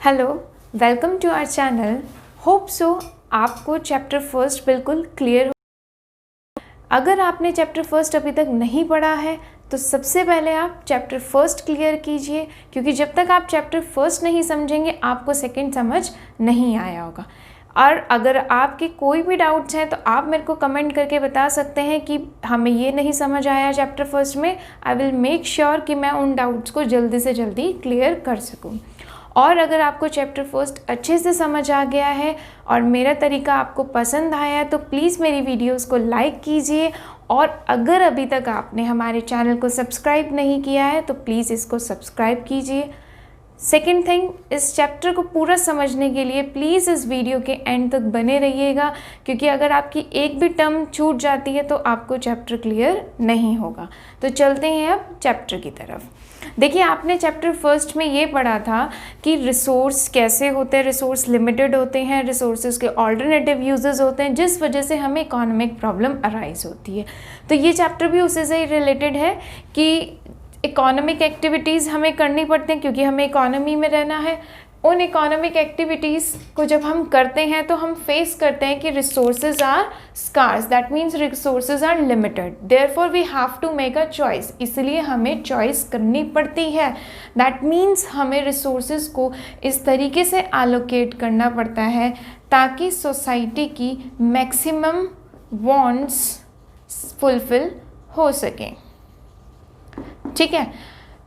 Hello, welcome to our channel. Hope so आपको chapter first बिल्कुल clear हो। अगर आपने चैप्टर फर्स्ट अभी तक नहीं पढ़ा है तो सबसे पहले आप चैप्टर फर्स्ट क्लियर कीजिए, क्योंकि जब तक आप चैप्टर फर्स्ट नहीं समझेंगे आपको सेकंड समझ नहीं आया होगा। और अगर आपके कोई भी डाउट्स हैं तो आप मेरे को कमेंट करके बता सकते हैं कि हमें ये नहीं समझ आया चैप्टर फर्स्ट में। आई विल मेक श्योर कि मैं उन डाउट्स को जल्दी से जल्दी क्लियर कर सकूँ। और अगर आपको चैप्टर फर्स्ट अच्छे से समझ आ गया है और मेरा तरीका आपको पसंद आया है तो प्लीज़ मेरी वीडियोस को लाइक कीजिए। और अगर अभी तक आपने हमारे चैनल को सब्सक्राइब नहीं किया है तो प्लीज़ इसको सब्सक्राइब कीजिए। सेकेंड थिंग, इस चैप्टर को पूरा समझने के लिए प्लीज़ इस वीडियो के एंड तक बने रहिएगा, क्योंकि अगर आपकी एक भी टर्म छूट जाती है तो आपको चैप्टर क्लियर नहीं होगा। तो चलते हैं अब चैप्टर की तरफ। देखिए, आपने चैप्टर फर्स्ट में ये पढ़ा था कि रिसोर्स कैसे होते हैं, रिसोर्स लिमिटेड होते हैं, रिसोर्सेज के ऑल्टरनेटिव यूजेस होते हैं, जिस वजह से हमें इकोनॉमिक प्रॉब्लम अराइज होती है। तो ये चैप्टर भी उसी से रिलेटेड है कि इकोनॉमिक एक्टिविटीज़ हमें करनी पड़ती हैं, क्योंकि हमें इकोनॉमी में रहना है। उन इकोनॉमिक एक्टिविटीज़ को जब हम करते हैं तो हम फेस करते हैं कि resources are scarce, that means resources are limited, therefore we have to make a choice. इसलिए हमें चॉइस करनी पड़ती है। दैट मीन्स हमें रिसोर्सेज को इस तरीके से एलोकेट करना पड़ता है ताकि सोसाइटी की मैक्सिमम वांट्स फुलफिल हो सकें। ठीक है,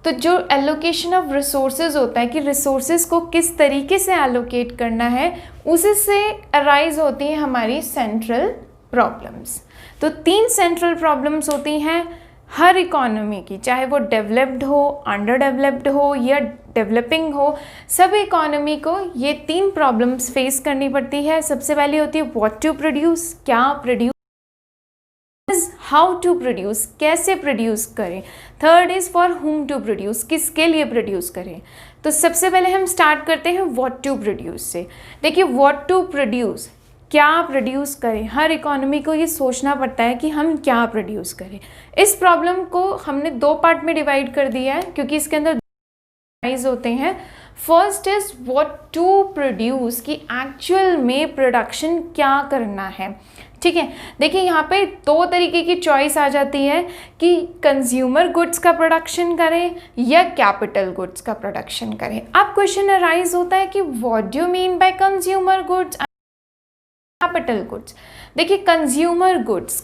तो जो एलोकेशन ऑफ रिसोर्सेज होता है कि रिसोर्सेज को किस तरीके से एलोकेट करना है, उसी से अराइज होती हैं हमारी सेंट्रल प्रॉब्लम्स। तो 3 सेंट्रल प्रॉब्लम्स होती हैं हर इकोनॉमी की, चाहे वो डेवलप्ड हो, अंडर डेवलप्ड हो या डेवलपिंग हो। सब इकोनॉमी को ये 3 प्रॉब्लम्स फेस करनी पड़ती है। सबसे पहली होती है व्हाट टू प्रोड्यूस, क्या प्रोड्यूस, हाउ टू प्रोड्यूस, कैसे प्रोड्यूस करें। Third is for whom to produce, किसके लिए प्रोड्यूस करें। तो सबसे पहले हम स्टार्ट करते हैं व्हाट टू प्रोड्यूस से। देखिए, व्हाट टू प्रोड्यूस, क्या प्रोड्यूस करें। हर इकोनॉमी को ये सोचना पड़ता है कि हम क्या प्रोड्यूस करें। इस प्रॉब्लम को हमने 2 पार्ट में डिवाइड कर दिया है, क्योंकि इसके अंदर होते हैं। First is what to produce, कि एक्चुअल में प्रोडक्शन क्या करना है। ठीक है, देखिए यहाँ पे 2 तरीके की चॉइस आ जाती है कि कंज्यूमर गुड्स का प्रोडक्शन करें या कैपिटल गुड्स का प्रोडक्शन करें। अब क्वेश्चन अराइज होता है कि what do you mean by consumer goods, capital goods. देखिए, कंज्यूमर गुड्स,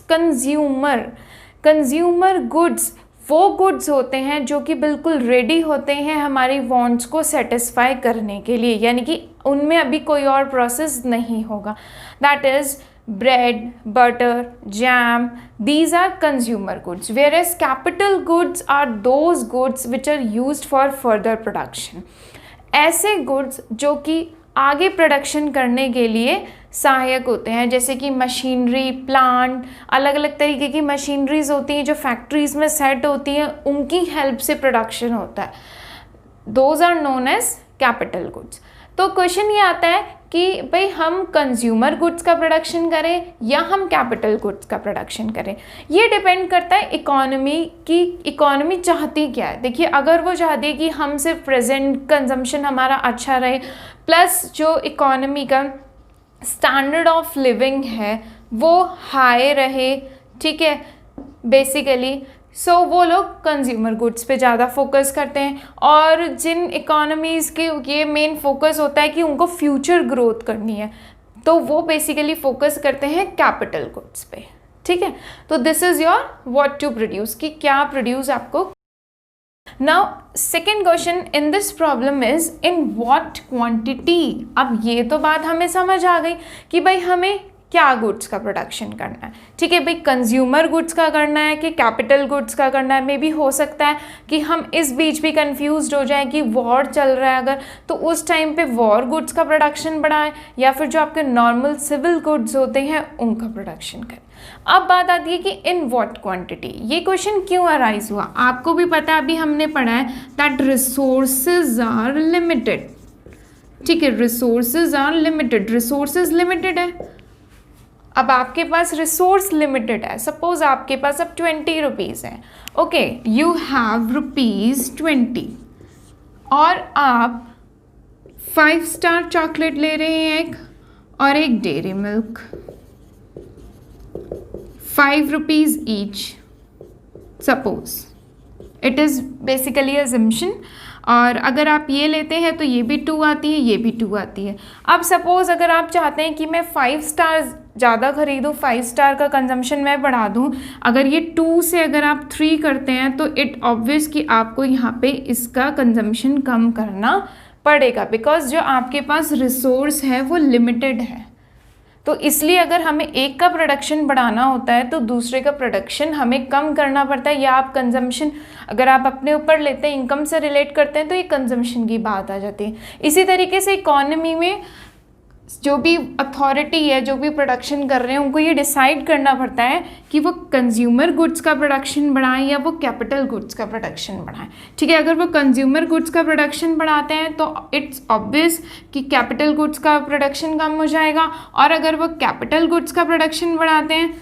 कंज्यूमर गुड्स वो गुड्स होते हैं जो कि बिल्कुल रेडी होते हैं हमारी वांट्स को सेटिस्फाई करने के लिए, यानी कि उनमें अभी कोई और प्रोसेस नहीं होगा। That is bread, butter, jam, these are consumer goods, whereas capital goods are those goods which are used for further production. ऐसे goods जो कि आगे प्रोडक्शन करने के लिए सहायक होते हैं, जैसे कि मशीनरी, प्लांट, अलग अलग तरीके की मशीनरीज होती हैं जो फैक्ट्रीज में सेट होती हैं, उनकी हेल्प से प्रोडक्शन होता है। Those are known as capital goods. तो क्वेश्चन ये आता है कि भाई हम कंज्यूमर गुड्स का प्रोडक्शन करें या हम कैपिटल गुड्स का प्रोडक्शन करें। ये डिपेंड करता है इकोनॉमी की, इकोनॉमी चाहती क्या है। देखिए, अगर वो चाहती है कि हम सिर्फ प्रेजेंट कंजम्पशन हमारा अच्छा रहे, प्लस जो इकोनॉमी का स्टैंडर्ड ऑफ लिविंग है वो हाई रहे, ठीक है, बेसिकली सो वो लोग कंज्यूमर गुड्स पे ज़्यादा फोकस करते हैं। और जिन इकोनॉमीज़ के ये मेन फोकस होता है कि उनको फ्यूचर ग्रोथ करनी है, तो वो बेसिकली फोकस करते हैं कैपिटल गुड्स पे। ठीक है, तो this is your what to produce, कि क्या प्रोड्यूस आपको। Now second question in this problem is in what quantity. अब ये तो बात हमें समझ आ गई कि भाई हमें क्या गुड्स का प्रोडक्शन करना है। ठीक है भाई, कंज्यूमर गुड्स का करना है कि कैपिटल गुड्स का करना है। मे भी हो सकता है कि हम इस बीच भी कंफ्यूज्ड हो जाए कि वॉर चल रहा है अगर, तो उस टाइम पे वॉर गुड्स का प्रोडक्शन बढ़ाएं या फिर जो आपके नॉर्मल सिविल गुड्स होते हैं उनका प्रोडक्शन करें। अब बात आती है कि इन व्हाट क्वांटिटी। ये क्वेश्चन क्यों अराइज हुआ, आपको भी पता है, अभी हमने पढ़ा है दैट रिसोर्सेज आर लिमिटेड। ठीक है, resources are limited, resources limited है। अब आपके पास रिसोर्स लिमिटेड है, सपोज आपके पास अब 20 रुपीज़ हैं। ओके, यू हैव ₹20 और आप 5 स्टार चॉकलेट ले रहे हैं एक, और एक dairy milk, 5 rupees each, suppose it is basically assumption. और अगर आप ये लेते हैं तो ये भी 2 आती है, ये भी 2 आती है। अब सपोज़ अगर आप चाहते हैं कि मैं 5 स्टार ज़्यादा ख़रीदूँ, 5 स्टार का कंजम्पशन मैं बढ़ा दूँ, अगर ये 2 से अगर आप 3 करते हैं तो इट ऑब्वियस कि आपको यहाँ पे इसका कंजम्पशन कम करना पड़ेगा, बिकॉज जो आपके पास रिसोर्स है वो लिमिटेड है। तो इसलिए अगर हमें एक का प्रोडक्शन बढ़ाना होता है तो दूसरे का प्रोडक्शन हमें कम करना पड़ता है, या आप कंजम्पशन अगर आप अपने ऊपर लेते हैं, इनकम से रिलेट करते हैं, तो ये कंजम्पशन की बात आ जाती है। इसी तरीके से इकोनॉमी में जो भी अथॉरिटी है, जो भी प्रोडक्शन कर रहे हैं, उनको ये डिसाइड करना पड़ता है कि वो कंज्यूमर गुड्स का प्रोडक्शन बढ़ाएं या वो कैपिटल गुड्स का प्रोडक्शन बढ़ाएं। ठीक है, अगर वो कंज्यूमर गुड्स का प्रोडक्शन बढ़ाते हैं तो इट्स ऑब्वियस कि कैपिटल गुड्स का प्रोडक्शन कम हो जाएगा, और अगर वो कैपिटल गुड्स का प्रोडक्शन बढ़ाते हैं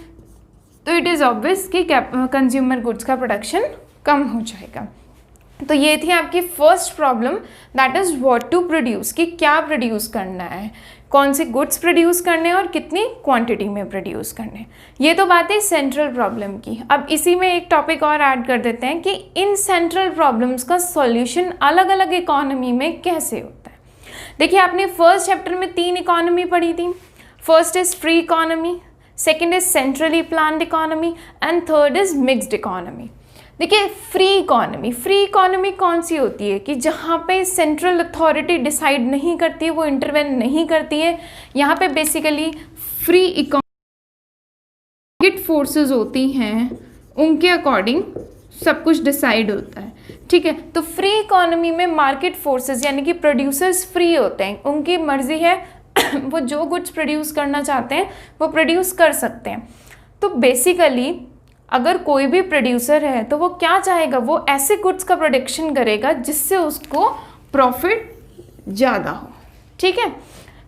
तो इट इज़ ऑब्वियस कि कंज्यूमर गुड्स का प्रोडक्शन कम हो जाएगा। तो ये थी आपकी first problem, that is what to produce, कि क्या प्रोड्यूस करना है, कौन से गुड्स प्रोड्यूस करने हैं और कितनी क्वांटिटी में प्रोड्यूस करने हैं। ये तो बात है सेंट्रल प्रॉब्लम की। अब इसी में एक टॉपिक और ऐड कर देते हैं कि इन सेंट्रल प्रॉब्लम्स का सॉल्यूशन अलग अलग इकोनॉमी में कैसे होता है। देखिए, आपने फर्स्ट चैप्टर में 3 इकोनॉमी पढ़ी थी। First is free economy, second is centrally planned economy, and third is mixed economy. देखिए, फ्री इकोनॉमी कौन सी होती है कि जहाँ पे सेंट्रल अथॉरिटी डिसाइड नहीं करती है, वो इंटरवेन नहीं करती है। यहाँ पे बेसिकली फ्री इकोनॉमिक फोर्सेस होती हैं, उनके अकॉर्डिंग सब कुछ डिसाइड होता है। ठीक है, तो फ्री इकोनॉमी में मार्केट फोर्सेस यानी कि प्रोड्यूसर्स फ्री होते हैं, उनकी मर्जी है वो जो गुड्स प्रोड्यूस करना चाहते हैं वो प्रोड्यूस कर सकते हैं। तो बेसिकली अगर कोई भी प्रोड्यूसर है तो वो क्या चाहेगा, वो ऐसे गुड्स का प्रोडक्शन करेगा जिससे उसको प्रॉफिट ज़्यादा हो। ठीक है,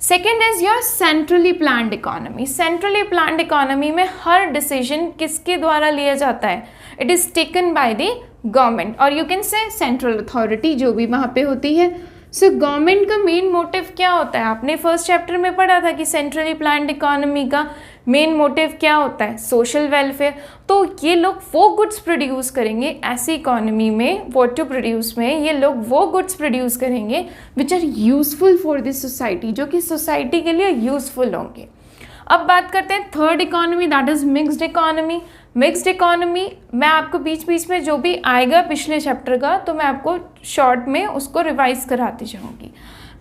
second is your centrally planned economy. Centrally planned economy में हर डिसीजन किसके द्वारा लिया जाता है, it is taken by the government, और you can say central authority जो भी वहाँ पे होती है। सो गवर्नमेंट का मेन मोटिव क्या होता है, आपने फर्स्ट चैप्टर में पढ़ा था कि सेंट्रली प्लान्ड इकोनॉमी का मेन मोटिव क्या होता है, सोशल वेलफेयर। तो ये लोग वो गुड्स प्रोड्यूस करेंगे ऐसी इकोनॉमी में, व्हाट टू प्रोड्यूस में ये लोग वो गुड्स प्रोड्यूस करेंगे which are useful for this society, जो कि सोसाइटी के लिए यूजफुल होंगे। अब बात करते हैं third economy, that is mixed economy. Mixed economy मैं आपको बीच बीच में जो भी आएगा पिछले चैप्टर का तो मैं आपको शॉर्ट में उसको रिवाइज कराती जाऊँगी।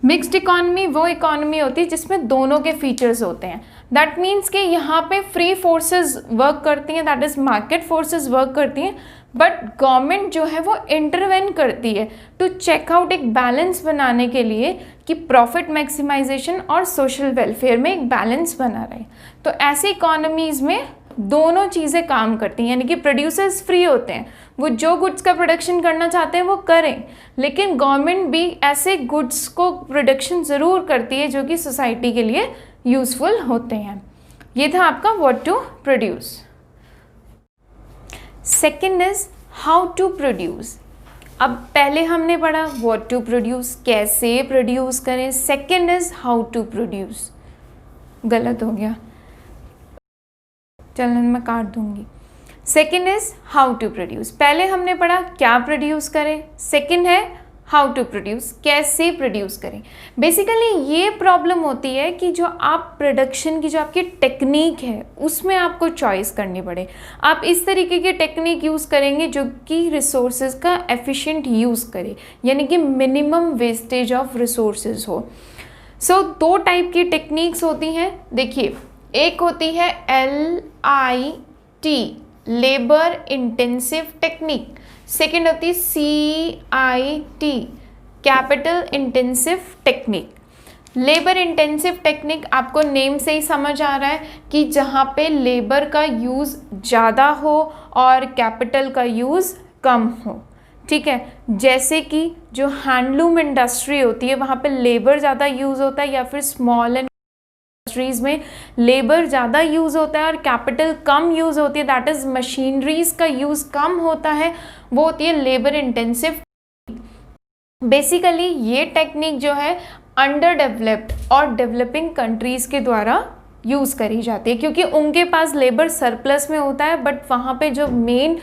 मिक्स्ड इकोनॉमी वो इकोनॉमी होती है जिसमें दोनों के फीचर्स होते हैं। दैट मीन्स कि यहाँ पे फ्री फोर्सेस वर्क करती हैं, that is market forces work करती हैं, बट गवर्नमेंट जो है वो इंटरवेन करती है टू चेक आउट एक बैलेंस बनाने के लिए कि प्रॉफिट मैक्सिमाइजेशन और सोशल वेलफेयर में एक बैलेंस बना रहे। तो ऐसी इकोनॉमीज़ में दोनों चीज़ें काम करती हैं, यानी कि प्रोड्यूसर्स फ्री होते हैं, वो जो गुड्स का प्रोडक्शन करना चाहते हैं वो करें, लेकिन गवर्नमेंट भी ऐसे गुड्स को प्रोडक्शन ज़रूर करती है जो कि सोसाइटी के लिए यूज़फुल होते हैं। ये था आपका what to produce. Second is how to produce. अब पहले हमने पढ़ा व्हाट टू प्रोड्यूस, कैसे प्रोड्यूस करें। Second is how to produce, गलत हो गया, चलन मैं काट दूंगी। Second is how to produce. पहले हमने पढ़ा क्या प्रोड्यूस करें, सेकेंड है हाउ टू प्रोड्यूस, कैसे प्रोड्यूस करें। बेसिकली ये प्रॉब्लम होती है कि जो आप प्रोडक्शन की जो आपकी टेक्निक है उसमें आपको चॉइस करनी पड़े। आप इस तरीके की टेक्निक यूज़ करेंगे जो कि रिसोर्सेज का एफिशिएंट यूज़ करे, यानी कि मिनिमम वेस्टेज ऑफ रिसोर्सेज हो। सो दो टाइप की टेक्निक्स होती हैं। देखिए, एक होती है LIT labour intensive technique, second होती है CIT capital intensive technique. Labour intensive technique आपको नेम से ही समझ आ रहा है कि जहाँ पे लेबर का यूज़ ज़्यादा हो और कैपिटल का यूज़ कम हो। ठीक है, जैसे कि जो हैंडलूम इंडस्ट्री होती है वहाँ पे लेबर ज़्यादा यूज़ होता है, या फिर स्मॉल एंड इंडस्ट्रीज़ में लेबर ज़्यादा यूज़ होता है और कैपिटल कम यूज़ होती है, दैट इज़ मशीनरीज़ का यूज़ कम होता है, वो होती है लेबर इंटेंसिव। बेसिकली ये टेक्निक जो है अंडर डेवलप्ड और डेवलपिंग कंट्रीज़ के द्वारा यूज़ करी जाती है, क्योंकि उनके पास लेबर सरप्लस में होता है, बट वहाँ पे जो मेन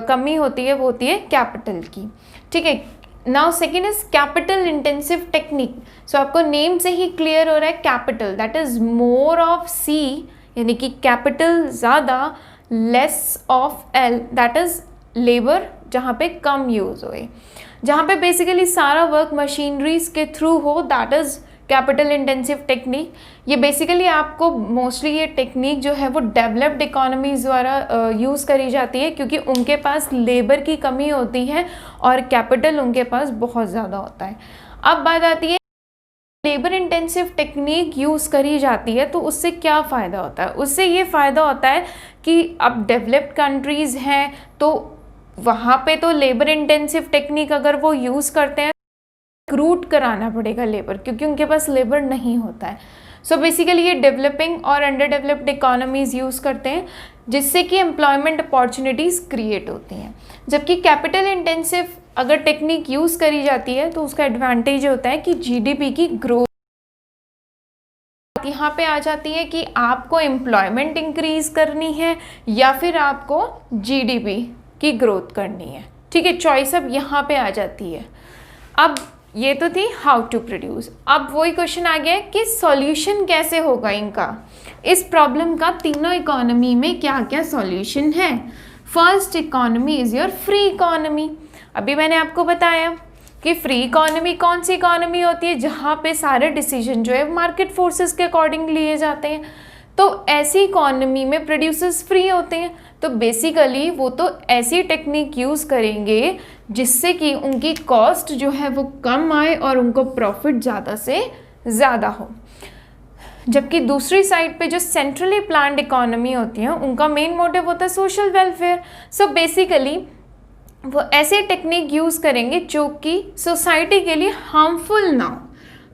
कमी होती है वो होती है कैपिटल की। ठीक है, now second is capital intensive technique. So आपको नेम से ही क्लियर हो रहा है, capital that is more of C, यानी कि कैपिटल ज़्यादा, less of L that is labour, जहाँ पे कम यूज़ होए, जहाँ पे बेसिकली सारा वर्क मशीनरीज के थ्रू हो, that is capital intensive technique. ये बेसिकली आपको मोस्टली ये टेक्निक जो है वो डेवलप्ड इकोनॉमीज़ द्वारा यूज़ करी जाती है, क्योंकि उनके पास लेबर की कमी होती है और कैपिटल उनके पास बहुत ज़्यादा होता है। अब बात आती है लेबर इंटेंसिव टेक्निक यूज़ करी जाती है तो उससे क्या फ़ायदा होता है। उससे ये फ़ायदा होता है कि अब डेवलप्ड कंट्रीज़ हैं तो वहाँ पे तो लेबर इंटेंसिव टेक्निक अगर वो यूज़ करते हैं, रिक्रूट कराना पड़ेगा लेबर, क्योंकि उनके पास लेबर नहीं होता है। सो बेसिकली ये डेवलपिंग और अंडर डेवलप्ड इकोनॉमीज़ यूज़ करते हैं, जिससे कि एम्प्लॉयमेंट अपॉर्चुनिटीज़ क्रिएट होती हैं। जबकि कैपिटल इंटेंसिव अगर टेक्निक यूज़ करी जाती है तो उसका एडवांटेज होता है कि जीडीपी की ग्रोथ यहाँ पे आ जाती है कि आपको एम्प्लॉयमेंट इंक्रीज करनी है या फिर आपको जीडीपी की ग्रोथ करनी है। ठीक है, चॉइस अब यहाँ पे आ जाती है। अब ये तो थी हाउ टू प्रोड्यूस। अब वही क्वेश्चन आ गया है कि सॉल्यूशन कैसे होगा इनका, इस प्रॉब्लम का तीनों इकोनॉमी में क्या क्या सॉल्यूशन है। First economy is your free economy. अभी मैंने आपको बताया कि फ्री इकोनॉमी कौन सी इकोनॉमी होती है, जहाँ पे सारे डिसीजन जो है मार्केट फोर्सेस के अकॉर्डिंग लिए जाते हैं। तो ऐसी इकोनॉमी में प्रोड्यूसर्स फ्री होते हैं, तो बेसिकली वो तो ऐसी टेक्निक यूज़ करेंगे जिससे कि उनकी कॉस्ट जो है वो कम आए और उनको प्रॉफिट ज़्यादा से ज़्यादा हो। जबकि दूसरी साइड पे जो सेंट्रली प्लान्ड इकोनॉमी होती है उनका मेन मोटिव होता है सोशल वेलफेयर। सो बेसिकली वो ऐसे टेक्निक यूज़ करेंगे जो कि सोसाइटी के लिए हार्मफुल ना हो।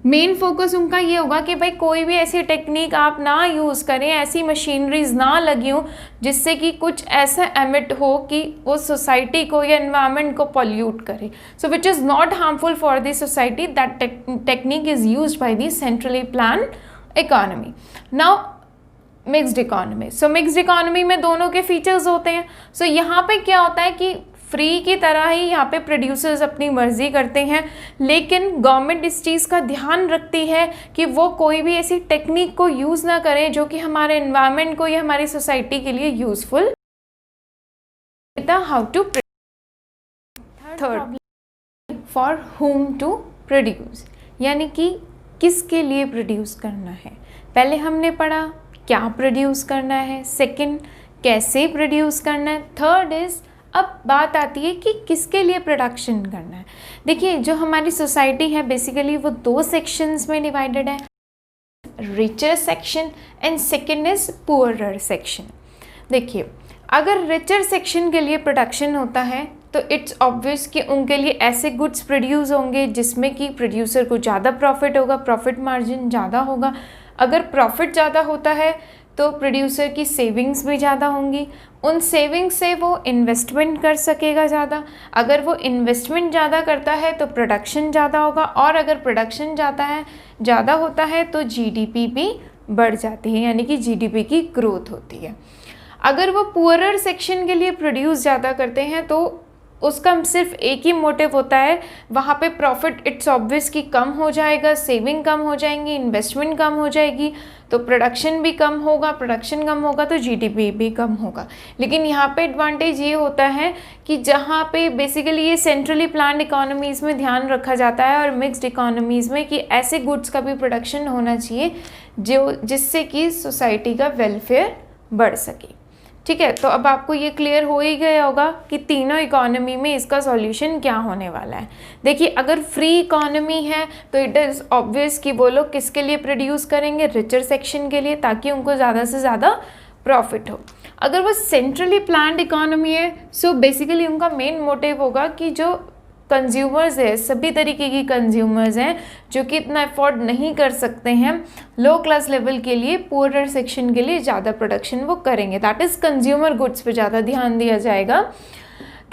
मेन फोकस उनका ये होगा कि भाई कोई भी ऐसी टेक्निक आप ना यूज़ करें, ऐसी मशीनरीज ना लगी हो जिससे कि कुछ ऐसा एमिट हो कि वो सोसाइटी को या एनवायरनमेंट को पॉल्यूट करे। So which is not harmful for the society, that technique is used by the centrally planned economy. Now mixed economy. So mixed economy में दोनों के फीचर्स होते हैं। सो यहाँ पे क्या होता है कि फ्री की तरह ही यहाँ पे प्रोड्यूसर्स अपनी मर्जी करते हैं, लेकिन गवर्नमेंट इस चीज़ का ध्यान रखती है कि वो कोई भी ऐसी टेक्निक को यूज़ ना करें जो कि हमारे एनवायरनमेंट को या हमारी सोसाइटी के लिए useful. How to third, for whom to produce, यानी कि किसके लिए प्रोड्यूस करना है। पहले हमने पढ़ा क्या प्रोड्यूस करना है, सेकंड कैसे प्रोड्यूस करना है, थर्ड इज़ अब बात आती है कि किसके लिए प्रोडक्शन करना है। देखिए जो हमारी सोसाइटी है बेसिकली वो दो सेक्शंस में डिवाइडेड है, richer section and second is poorer section. देखिए अगर रिचर सेक्शन के लिए प्रोडक्शन होता है तो इट्स ऑब्वियस कि उनके लिए ऐसे गुड्स प्रोड्यूस होंगे जिसमें कि प्रोड्यूसर को ज़्यादा प्रॉफिट होगा, प्रॉफिट मार्जिन ज़्यादा होगा। अगर प्रॉफिट ज़्यादा होता है तो प्रोड्यूसर की सेविंग्स भी ज़्यादा होंगी, उन सेविंग्स से वो इन्वेस्टमेंट कर सकेगा ज़्यादा। अगर वो इन्वेस्टमेंट ज़्यादा करता है तो प्रोडक्शन ज़्यादा होगा, और अगर प्रोडक्शन ज़्यादा होता है तो जीडीपी भी बढ़ जाती है, यानी कि जीडीपी की ग्रोथ होती है। अगर वो पुअरर सेक्शन के लिए प्रोड्यूस ज़्यादा करते हैं तो उसका सिर्फ एक ही मोटिव होता है, वहाँ पे प्रॉफिट इट्स ऑब्वियस कि कम हो जाएगा, सेविंग कम हो जाएंगी, इन्वेस्टमेंट कम हो जाएगी, तो प्रोडक्शन भी कम होगा, प्रोडक्शन कम होगा तो जीडीपी भी कम होगा। लेकिन यहाँ पे एडवांटेज ये होता है कि जहाँ पे बेसिकली ये सेंट्रली प्लान्ड इकोनॉमीज़ में ध्यान रखा जाता है और मिक्स्ड इकोनॉमीज़ में कि ऐसे गुड्स का भी प्रोडक्शन होना चाहिए जिससे कि सोसाइटी का वेलफेयर बढ़ सके। ठीक है, तो अब आपको ये क्लियर हो ही गया होगा कि तीनों इकोनॉमी में इसका सॉल्यूशन क्या होने वाला है। देखिए अगर फ्री इकोनॉमी है तो इट इज़ ऑब्वियस कि वो लोग किसके लिए प्रोड्यूस करेंगे, रिचर सेक्शन के लिए, ताकि उनको ज़्यादा से ज़्यादा प्रॉफिट हो। अगर वो सेंट्रली प्लान्ड इकोनॉमी है सो बेसिकली उनका मेन मोटिव होगा कि जो कंज्यूमर्स है, सभी तरीके की कंज्यूमर्स हैं जो कि इतना अफोर्ड नहीं कर सकते हैं, लो क्लास लेवल के लिए, पुअरर सेक्शन के लिए ज़्यादा प्रोडक्शन वो करेंगे, दैट इज़ कंज्यूमर गुड्स पे ज़्यादा ध्यान दिया जाएगा।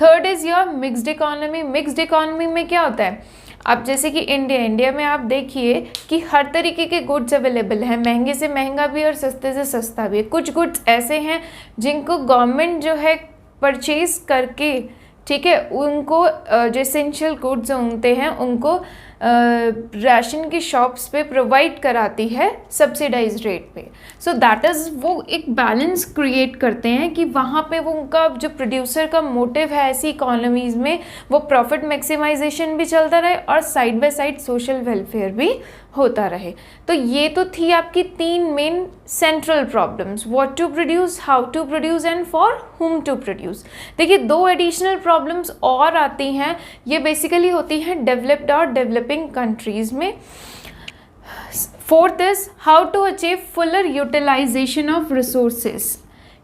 Third is your mixed economy. Mixed economy में क्या होता है, अब जैसे कि इंडिया में आप देखिए कि हर तरीके के गुड्स अवेलेबल हैं, महंगे से महंगा भी और सस्ते से सस्ता भी है। कुछ गुड्स ऐसे हैं जिनको गवर्नमेंट जो है परचेज करके, ठीक है, उनको जो एसेंशियल गुड्स होते हैं उनको राशन की शॉप्स पे प्रोवाइड कराती है सब्सिडाइज रेट पे। सो दैट इज़, वो एक बैलेंस क्रिएट करते हैं कि वहाँ पे वो उनका जो प्रोड्यूसर का मोटिव है ऐसी इकोनॉमीज़ में, वो प्रॉफिट मैक्सिमाइजेशन भी चलता रहे और side by side social welfare भी होता रहे। तो ये तो थी आपकी 3 main central problems, what to produce, how to produce and for whom to produce. देखिए 2 एडिशनल प्रॉब्लम्स और आती हैं, ये बेसिकली होती हैं डेवलप्ड और डेवलपिंग कंट्रीज़ में। Fourth is how to achieve fuller utilisation of resources,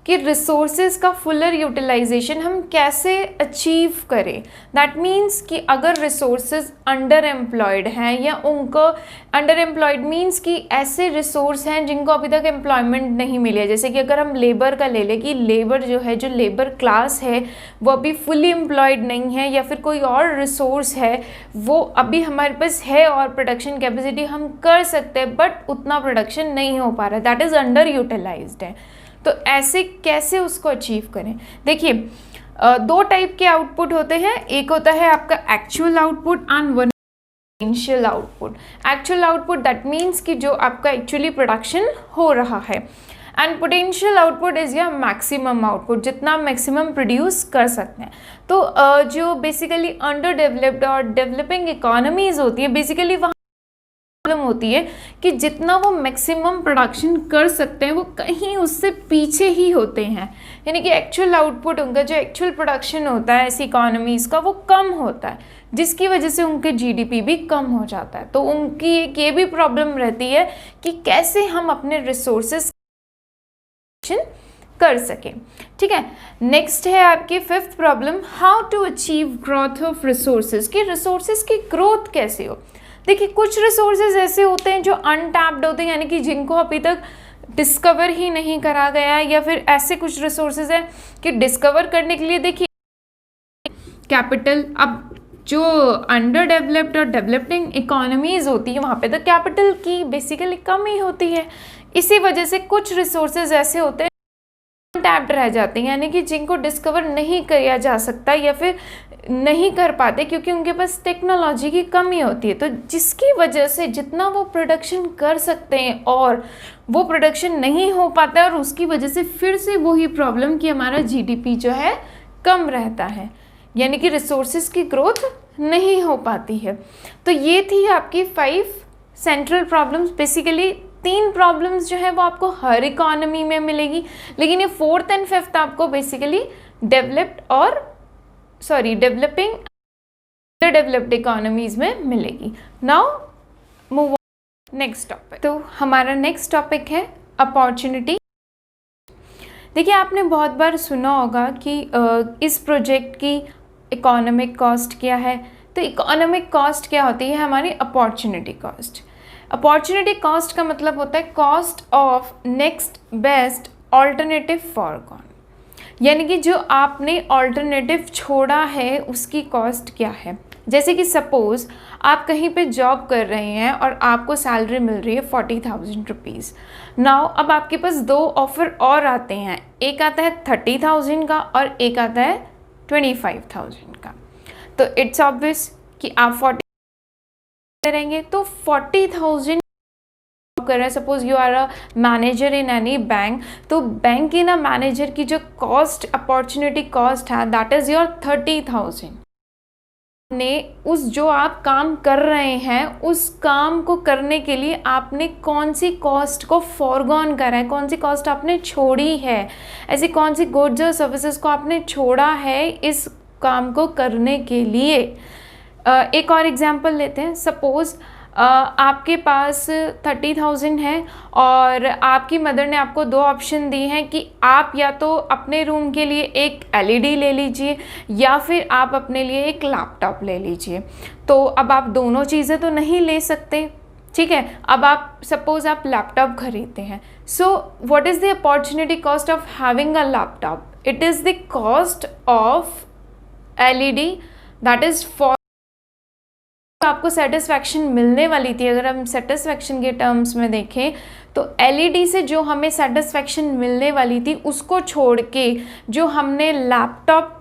कि रिसोर्सेज का फुलर यूटिलाइजेशन हम कैसे अचीव करें। दैट मीन्स कि अगर रिसोर्सेज अंडर एम्प्लॉयड हैं या उनको अंडर एम्प्लॉयड मीन्स कि ऐसे रिसोर्स हैं जिनको अभी तक एम्प्लॉयमेंट नहीं मिली है। जैसे कि अगर हम लेबर का ले लें कि लेबर जो है, जो लेबर क्लास है वो अभी फुली एम्प्लॉयड नहीं है, या फिर कोई और रिसोर्स है वो अभी हमारे पास है और प्रोडक्शन कैपेसिटी हम कर सकते हैं बट उतना प्रोडक्शन नहीं हो पा रहा है, दैट इज़ अंडर यूटिलाइज्ड है। तो ऐसे कैसे उसको अचीव करें। देखिए 2 टाइप के आउटपुट होते हैं, एक होता है आपका actual output and one potential output. Actual output that means कि जो आपका एक्चुअली प्रोडक्शन हो रहा है, एंड पोटेंशियल आउटपुट इज या मैक्सिमम आउटपुट, जितना मैक्सिमम प्रोड्यूस कर सकते हैं। तो जो बेसिकली अंडर डेवलप्ड और डेवलपिंग इकोनॉमीज होती है, बेसिकली वहाँ प्रॉब्लम होती है कि जितना वो मैक्सिमम प्रोडक्शन कर सकते हैं वो कहीं उससे पीछे ही होते हैं, यानी कि एक्चुअल आउटपुट, उनका जो एक्चुअल प्रोडक्शन होता है ऐसी इकोनॉमीज़ का वो कम होता है, जिसकी वजह से उनके जीडीपी भी कम हो जाता है। तो उनकी एक ये भी प्रॉब्लम रहती है कि कैसे हम अपने रिसोर्सेज कर सकें। ठीक है, नेक्स्ट है आपकी 5th problem, how to achieve growth of resources, कि रिसोर्सेज की ग्रोथ कैसे हो। देखिए कुछ रिसोर्सेज ऐसे होते हैं जो अनटैप्ड होते हैं, यानी कि जिनको अभी तक डिस्कवर ही नहीं करा गया है, या फिर ऐसे कुछ रिसोर्सेज हैं कि डिस्कवर करने के लिए देखिए कैपिटल, अब जो अंडर डेवलप्ड और डेवलपिंग इकोनॉमीज होती है वहाँ पे तो कैपिटल की बेसिकली कमी होती है। इसी वजह से कुछ रिसोर्सेज ऐसे होते हैं अनटैप्ड रह जाते हैं, यानी कि जिनको डिस्कवर नहीं किया जा सकता या फिर नहीं कर पाते क्योंकि उनके पास टेक्नोलॉजी की कमी होती है। तो जिसकी वजह से जितना वो प्रोडक्शन कर सकते हैं और वो प्रोडक्शन नहीं हो पाता है, और उसकी वजह से फिर से वही प्रॉब्लम कि हमारा जीडीपी जो है कम रहता है, यानी कि रिसोर्सेज की ग्रोथ नहीं हो पाती है। तो ये थी आपकी 5 सेंट्रल प्रॉब्लम्स। बेसिकली 3 प्रॉब्लम्स जो है वो आपको हर इकोनॉमी में मिलेगी, लेकिन ये 4th एंड 5th आपको बेसिकली डेवलपिंग डेवलप्ड इकोनॉमीज में मिलेगी। Now move on next topic. तो हमारा नेक्स्ट टॉपिक है अपॉर्चुनिटी। देखिए आपने बहुत बार सुना होगा कि इस प्रोजेक्ट की इकोनॉमिक कॉस्ट क्या है। तो इकोनॉमिक कॉस्ट क्या होती है, हमारी अपॉर्चुनिटी कॉस्ट। अपॉर्चुनिटी कॉस्ट का मतलब होता है cost of next best alternative foregone, यानी कि जो आपने ऑल्टरनेटिव छोड़ा है उसकी कॉस्ट क्या है। जैसे कि सपोज़ आप कहीं पे जॉब कर रहे हैं और आपको सैलरी मिल रही है 40,000 रुपीज़। नाउ अब आपके पास 2 ऑफ़र और आते हैं, एक आता है 30,000 का और एक आता है 25,000 का। तो इट्स ऑब्वियस कि आप 40 करेंगे तो 40,000 कर रहे हैं। Suppose you are a manager in any bank, तो बैंक इन अ मैनेजर की जो कॉस्ट अपॉर्चुनिटी कॉस्ट है दैट इज़ योर 30,000। ने उस जो आप काम कर रहे हैं उस काम को करने के लिए आपने कौन सी कॉस्ट को फॉरगॉन करा है, कौन सी कॉस्ट आपने छोड़ी है, ऐसी कौन सी गुड्स और सर्विसेज को आपने छोड़ा है इस काम को करने के लिए। एक और एग्जांपल लेते हैं। सपोज़ आपके पास 30,000 है और आपकी मदर ने आपको 2 ऑप्शन दी हैं कि आप या तो अपने रूम के लिए एक एलईडी ले लीजिए या फिर आप अपने लिए एक लैपटॉप ले लीजिए। तो अब आप दोनों चीज़ें तो नहीं ले सकते, ठीक है। अब आप सपोज़ आप लैपटॉप खरीदते हैं, so what is the opportunity cost of having a laptop? It is the cost of LED that is for आपको सेटिस्फैक्शन मिलने वाली थी, अगर हम सेटिस्फैक्शन के टर्म्स में देखें तो एलईडी से जो हमें सेटिस्फैक्शन मिलने वाली थी उसको छोड़ के जो हमने लैपटॉप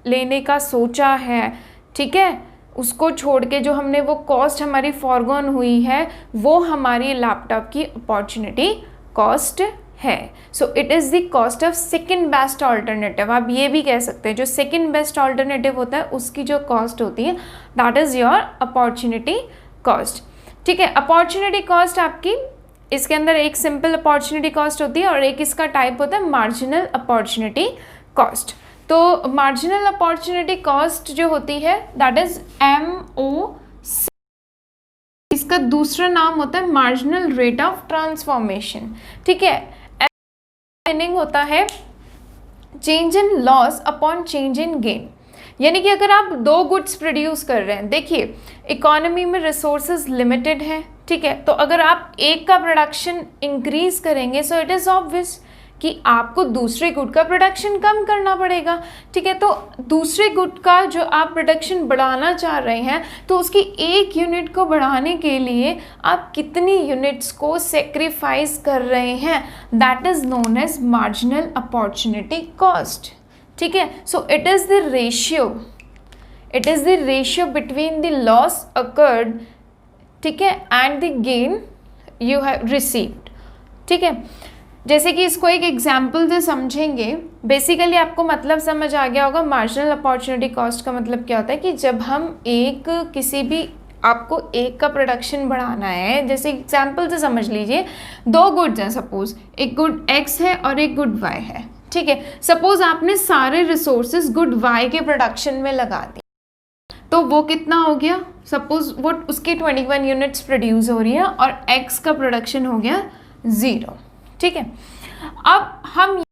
लेने का सोचा है, ठीक है, उसको छोड़ के जो हमने वो कॉस्ट हमारी फॉरगॉन हुई है वो हमारी लैपटॉप की अपॉर्चुनिटी कॉस्ट है। So it is the cost of second best alternative. आप ये भी कह सकते हैं जो सेकेंड बेस्ट ऑल्टरनेटिव होता है उसकी जो कॉस्ट होती है that is your opportunity cost, ठीक है। अपॉर्चुनिटी कॉस्ट आपकी इसके अंदर एक सिंपल अपॉर्चुनिटी कॉस्ट होती है और एक इसका टाइप होता है मार्जिनल अपॉर्चुनिटी कॉस्ट। तो मार्जिनल अपॉर्चुनिटी कॉस्ट जो होती है दैट इज MOC, इसका दूसरा नाम होता है मार्जिनल रेट ऑफ ट्रांसफॉर्मेशन, ठीक है। मीनिंग होता है change in loss upon change in gain, यानी कि अगर आप दो गुड्स प्रोड्यूस कर रहे हैं, देखिए इकोनॉमी में रिसोर्सेज लिमिटेड हैं, ठीक है, तो अगर आप एक का प्रोडक्शन इंक्रीज करेंगे सो इट इज़ ऑब्वियस कि आपको दूसरे गुड का प्रोडक्शन कम करना पड़ेगा, ठीक है। तो दूसरे गुड का जो आप प्रोडक्शन बढ़ाना चाह रहे हैं तो उसकी एक यूनिट को बढ़ाने के लिए आप कितनी यूनिट्स को सेक्रीफाइस कर रहे हैं, that is known as marginal opportunity cost, ठीक है। So it is the ratio between the loss occurred, ठीक है, and the gain you have received, ठीक है। जैसे कि इसको एक एग्जाम्पल से समझेंगे, बेसिकली आपको मतलब समझ आ गया होगा मार्जिनल अपॉर्चुनिटी कॉस्ट का मतलब क्या होता है कि जब हम किसी भी आपको एक का प्रोडक्शन बढ़ाना है, जैसे एग्जाम्पल से समझ लीजिए दो गुड्स हैं, सपोज एक गुड X है और एक गुड Y है, ठीक है। सपोज आपने सारे रिसोर्सेज गुड Y के प्रोडक्शन में लगा दिए तो वो कितना हो गया, सपोज वो उसकी 21 यूनिट्स प्रोड्यूस हो रही है और X का प्रोडक्शन हो गया 0, ठीक है। अब हम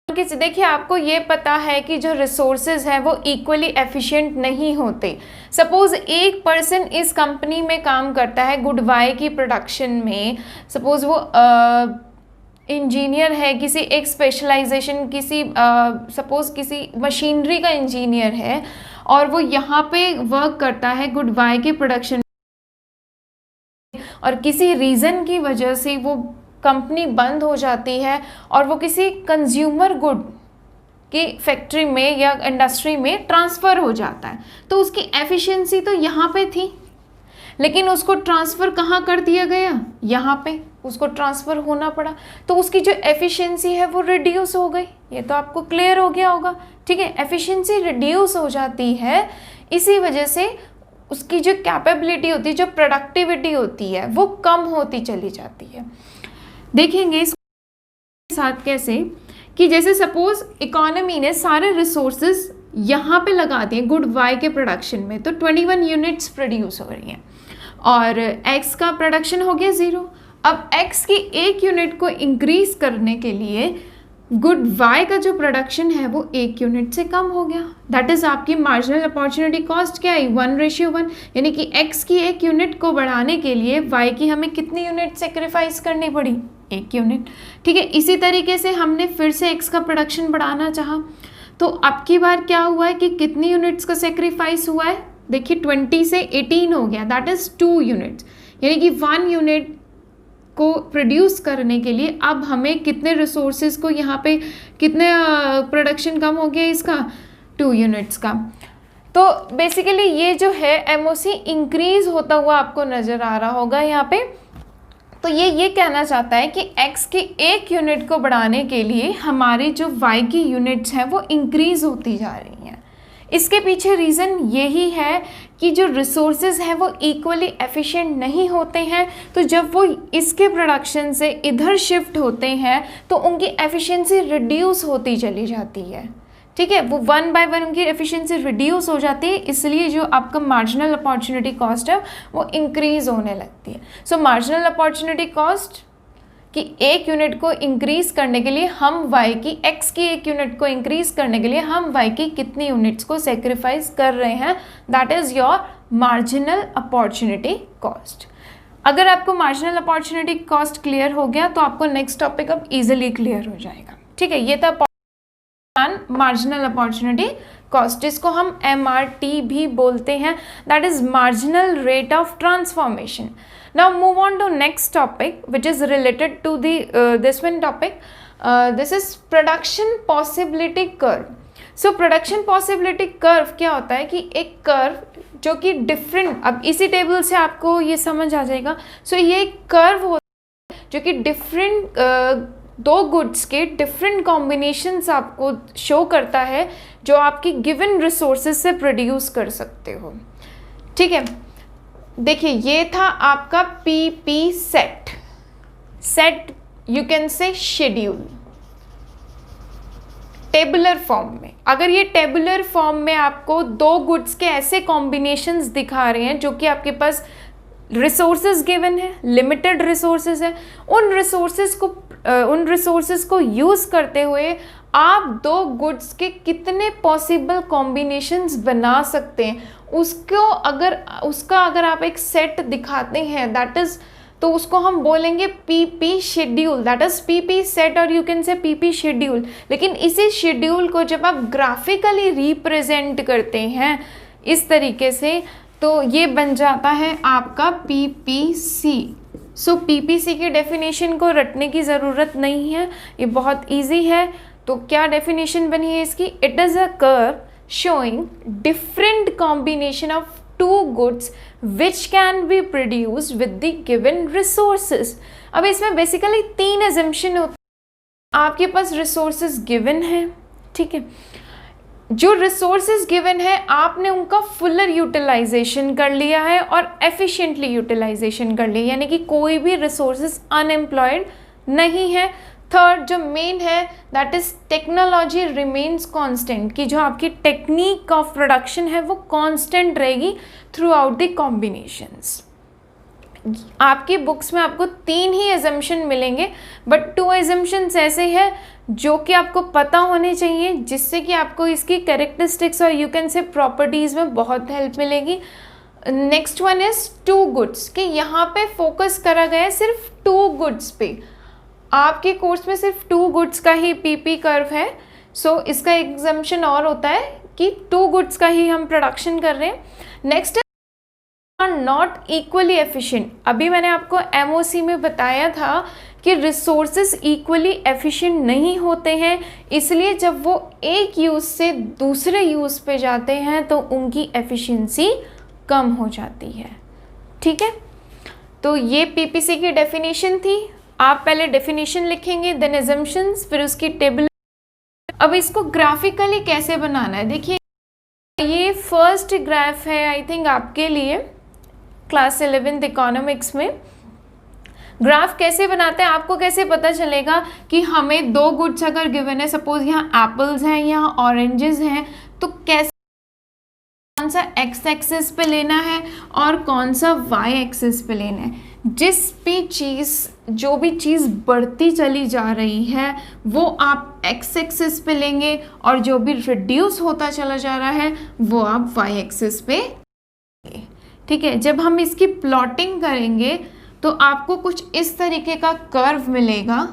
देखिए आपको ये पता है कि जो रिसोर्सेज हैं वो इक्वली एफिशिएंट नहीं होते। सपोज एक पर्सन इस कंपनी में काम करता है गुड वाई की प्रोडक्शन में, सपोज वो इंजीनियर है किसी एक स्पेशलाइजेशन सपोज किसी मशीनरी का इंजीनियर है और वो यहाँ पे वर्क करता है गुड वाई के प्रोडक्शन और किसी रीज़न की वजह से वो कंपनी बंद हो जाती है और वो किसी कंज्यूमर गुड की फैक्ट्री में या इंडस्ट्री में ट्रांसफ़र हो जाता है, तो उसकी एफिशिएंसी तो यहाँ पे थी लेकिन उसको ट्रांसफ़र कहाँ कर दिया गया, यहाँ पे उसको ट्रांसफ़र होना पड़ा, तो उसकी जो एफिशिएंसी है वो रिड्यूस हो गई। ये तो आपको क्लियर हो गया होगा, ठीक है। एफिशिएंसी रिड्यूस हो जाती है, इसी वजह से उसकी जो कैपेबिलिटी होती है, जो प्रोडक्टिविटी होती है वो कम होती चली जाती है। देखेंगे इसके साथ कैसे कि जैसे सपोज इकोनॉमी ने सारे रिसोर्सेज यहाँ पे लगा दिए गुड वाई के प्रोडक्शन में, तो 21 यूनिट्स प्रोड्यूस हो रही हैं और एक्स का प्रोडक्शन हो गया 0। अब एक्स की एक यूनिट को इंक्रीज करने के लिए गुड वाई का जो प्रोडक्शन है वो 1 यूनिट से कम हो गया, दैट इज़ आपकी मार्जिनल अपॉर्चुनिटी कॉस्ट क्या है 1:1, यानी कि एक्स की एक यूनिट को बढ़ाने के लिए वाई की हमें कितनी यूनिट सेक्रीफाइस करनी पड़ी, 1 यूनिट, ठीक है। इसी तरीके से हमने फिर से एक्स का प्रोडक्शन बढ़ाना चाहा तो अब की बार क्या हुआ है कि कितनी यूनिट्स का सेक्रीफाइस हुआ है, देखिए 20 से 18 हो गया, दैट इज़ 2 यूनिट्स, यानी कि 1 यूनिट को प्रोड्यूस करने के लिए अब हमें कितने रिसोर्सेज को यहाँ पे कितने प्रोडक्शन कम हो गया इसका 2 यूनिट्स का। तो बेसिकली ये जो है MOC इंक्रीज होता हुआ आपको नज़र आ रहा होगा यहाँ पे। तो ये कहना चाहता है कि x की एक यूनिट को बढ़ाने के लिए हमारी जो y की यूनिट्स हैं वो इंक्रीज होती जा रही हैं। इसके पीछे रीज़न यही है कि जो रिसोर्सेज हैं वो इक्वली एफिशिएंट नहीं होते हैं, तो जब वो इसके प्रोडक्शन से इधर शिफ्ट होते हैं तो उनकी एफिशिएंसी रिड्यूस होती चली जाती है, ठीक है। वो 1 बाय 1 उनकी एफिशिएंसी रिड्यूस हो जाती है, इसलिए जो आपका मार्जिनल अपॉर्चुनिटी कॉस्ट है वो इंक्रीज होने लगती है। सो मार्जिनल अपॉर्चुनिटी कॉस्ट कि एक यूनिट को इंक्रीज करने के लिए हम y की x की एक यूनिट को इंक्रीज करने के लिए हम y की कितनी यूनिट्स को सेक्रीफाइस कर रहे हैं, that is your marginal opportunity cost. अगर आपको मार्जिनल अपॉर्चुनिटी कॉस्ट क्लियर हो गया तो आपको नेक्स्ट टॉपिक अब इजीली क्लियर हो जाएगा, ठीक है। ये था मार्जिनल अपॉर्चुनिटी कॉस्ट, जिसको हम MRT भी बोलते हैं, that is marginal rate of transformation. Now move on to next topic which is related to this one topic. This is production possibility curve. So production possibility curve क्या होता है कि एक कर्व जो कि डिफरेंट, अब इसी टेबल से आपको ये समझ आ जाएगा. सो ये एक कर्व होता है जो कि डिफरेंट दो गुड्स के डिफरेंट कॉम्बिनेशंस आपको शो करता है जो आपकी गिवन रिसोर्सेज से प्रोड्यूस कर सकते हो. ठीक है, देखिए ये था आपका PP set. Set you can से शेड्यूल टेबुलर फॉर्म में. अगर ये टेबुलर फॉर्म में आपको दो गुड्स के ऐसे कॉम्बिनेशंस दिखा रहे हैं जो कि आपके पास रिसोर्सेज गिवन है, लिमिटेड रिसोर्सेज है, उन रिसोर्सेज को यूज़ करते हुए आप दो गुड्स के कितने पॉसिबल कॉम्बिनेशंस बना सकते हैं, उसका अगर आप एक सेट दिखाते हैं दैट इज़, तो उसको हम बोलेंगे PP schedule, that is PP set और you can say PP schedule. लेकिन इसी शेड्यूल को जब आप ग्राफिकली रिप्रेजेंट करते हैं इस तरीके से, तो ये बन जाता है आपका PPC. सो PPC की डेफिनेशन को रटने की ज़रूरत नहीं है, ये बहुत इजी है. तो क्या डेफिनेशन बनी है इसकी? It is a curve showing different combination of two goods which can be produced with the given resources. अब इसमें बेसिकली 3 assumption होते हैं. आपके पास resources given है, ठीक है, जो resources given है आपने उनका fuller utilization कर लिया है और efficiently utilization कर लिया, यानी कि कोई भी resources unemployed नहीं है. थर्ड जो मेन है that is technology remains constant, कि जो आपकी टेक्निक ऑफ प्रोडक्शन है वो कांस्टेंट रहेगी थ्रू आउट द कॉम्बिनेशंस. आपकी बुक्स में आपको 3 ही एजम्पशन मिलेंगे, बट 2 एजम्पशंस ऐसे हैं जो कि आपको पता होने चाहिए, जिससे कि आपको इसकी कैरेक्टरिस्टिक्स और यू कैन से प्रॉपर्टीज़ में बहुत हेल्प मिलेगी. नेक्स्ट वन इज 2 गुड्स, कि यहाँ पे फोकस करा गया है सिर्फ 2 गुड्स पे. आपके कोर्स में सिर्फ 2 गुड्स का ही PP कर्व है. सो इसका एग्जम्पशन और होता है कि 2 गुड्स का ही हम प्रोडक्शन कर रहे हैं. Next are not equally efficient. अभी मैंने आपको MOC में बताया था कि रिसोर्सेज इक्वली एफिशिएंट नहीं होते हैं, इसलिए जब वो एक यूज़ से दूसरे यूज़ पे जाते हैं तो उनकी एफिशिएंसी कम हो जाती है. ठीक है, तो ये PPC की डेफिनेशन थी. आप पहले डेफिनेशन लिखेंगे, देन एजम्पशंस, फिर उसकी टेबल. अब इसको ग्राफिकली कैसे बनाना है, देखिए ये फर्स्ट ग्राफ है आई थिंक आपके लिए क्लास 11th इकोनॉमिक्स में. ग्राफ कैसे बनाते हैं, आपको कैसे पता चलेगा कि हमें 2 गुड्स अगर गिवन है, सपोज यहाँ एप्पल्स हैं, यहाँ ऑरेंजेस हैं, तो कैसे कौन सा x एक्सिस पे लेना है और कौन सा y एक्सिस पे लेना है. जो भी चीज़ बढ़ती चली जा रही है वो आप x एक्सिस पे लेंगे, और जो भी रिड्यूस होता चला जा रहा है वो आप y एक्सिस पे. ठीक है, जब हम इसकी प्लॉटिंग करेंगे तो आपको कुछ इस तरीके का कर्व मिलेगा.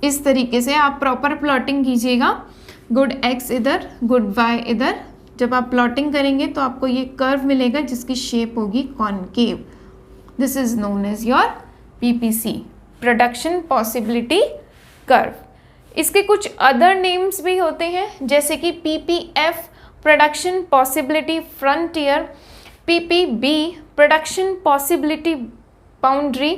इस तरीके से आप प्रॉपर प्लॉटिंग कीजिएगा. गुड x इधर, गुड y इधर. जब आप प्लॉटिंग करेंगे तो आपको ये कर्व मिलेगा जिसकी शेप होगी concave. This is known as your PPC, production possibility curve. इसके कुछ अदर नेम्स भी होते हैं, जैसे कि PPF, production possibility frontier, PPB, production possibility boundary,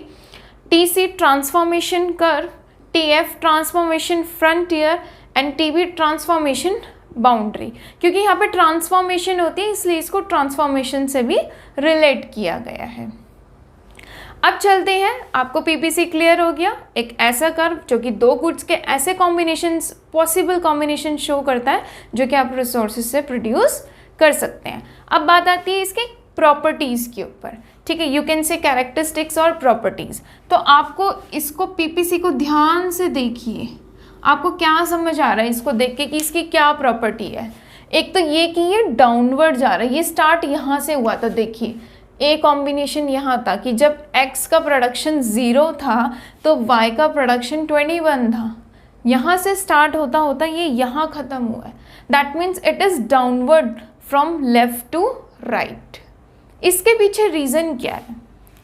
TC, transformation curve, TF, transformation frontier, and TB, transformation boundary. क्योंकि यहाँ पे ट्रांसफॉर्मेशन होती है इसलिए इसको ट्रांसफॉर्मेशन से भी रिलेट किया गया है. अब चलते हैं, आपको PPC क्लियर हो गया. एक ऐसा कर्व जो कि 2 गुड्स के ऐसे कॉम्बिनेशंस, पॉसिबल कॉम्बिनेशन शो करता है जो कि आप रिसोर्सेज से प्रोड्यूस कर सकते हैं. अब बात आती है इसके प्रॉपर्टीज़ के ऊपर. ठीक है, यू कैन से कैरेक्टरिस्टिक्स और प्रॉपर्टीज़. तो आपको इसको PPC को ध्यान से देखिए, आपको क्या समझ आ रहा है इसको देख के कि इसकी क्या प्रॉपर्टी है. एक तो ये कि ये डाउनवर्ड जा रहा है, ये स्टार्ट यहाँ से हुआ था. देखिए ए कॉम्बिनेशन यहाँ था कि जब x का प्रोडक्शन 0 था तो y का प्रोडक्शन 21 था. यहाँ से स्टार्ट होता होता ये यहाँ ख़त्म हुआ है, that means it is downward from left to right. इसके पीछे रीज़न क्या है?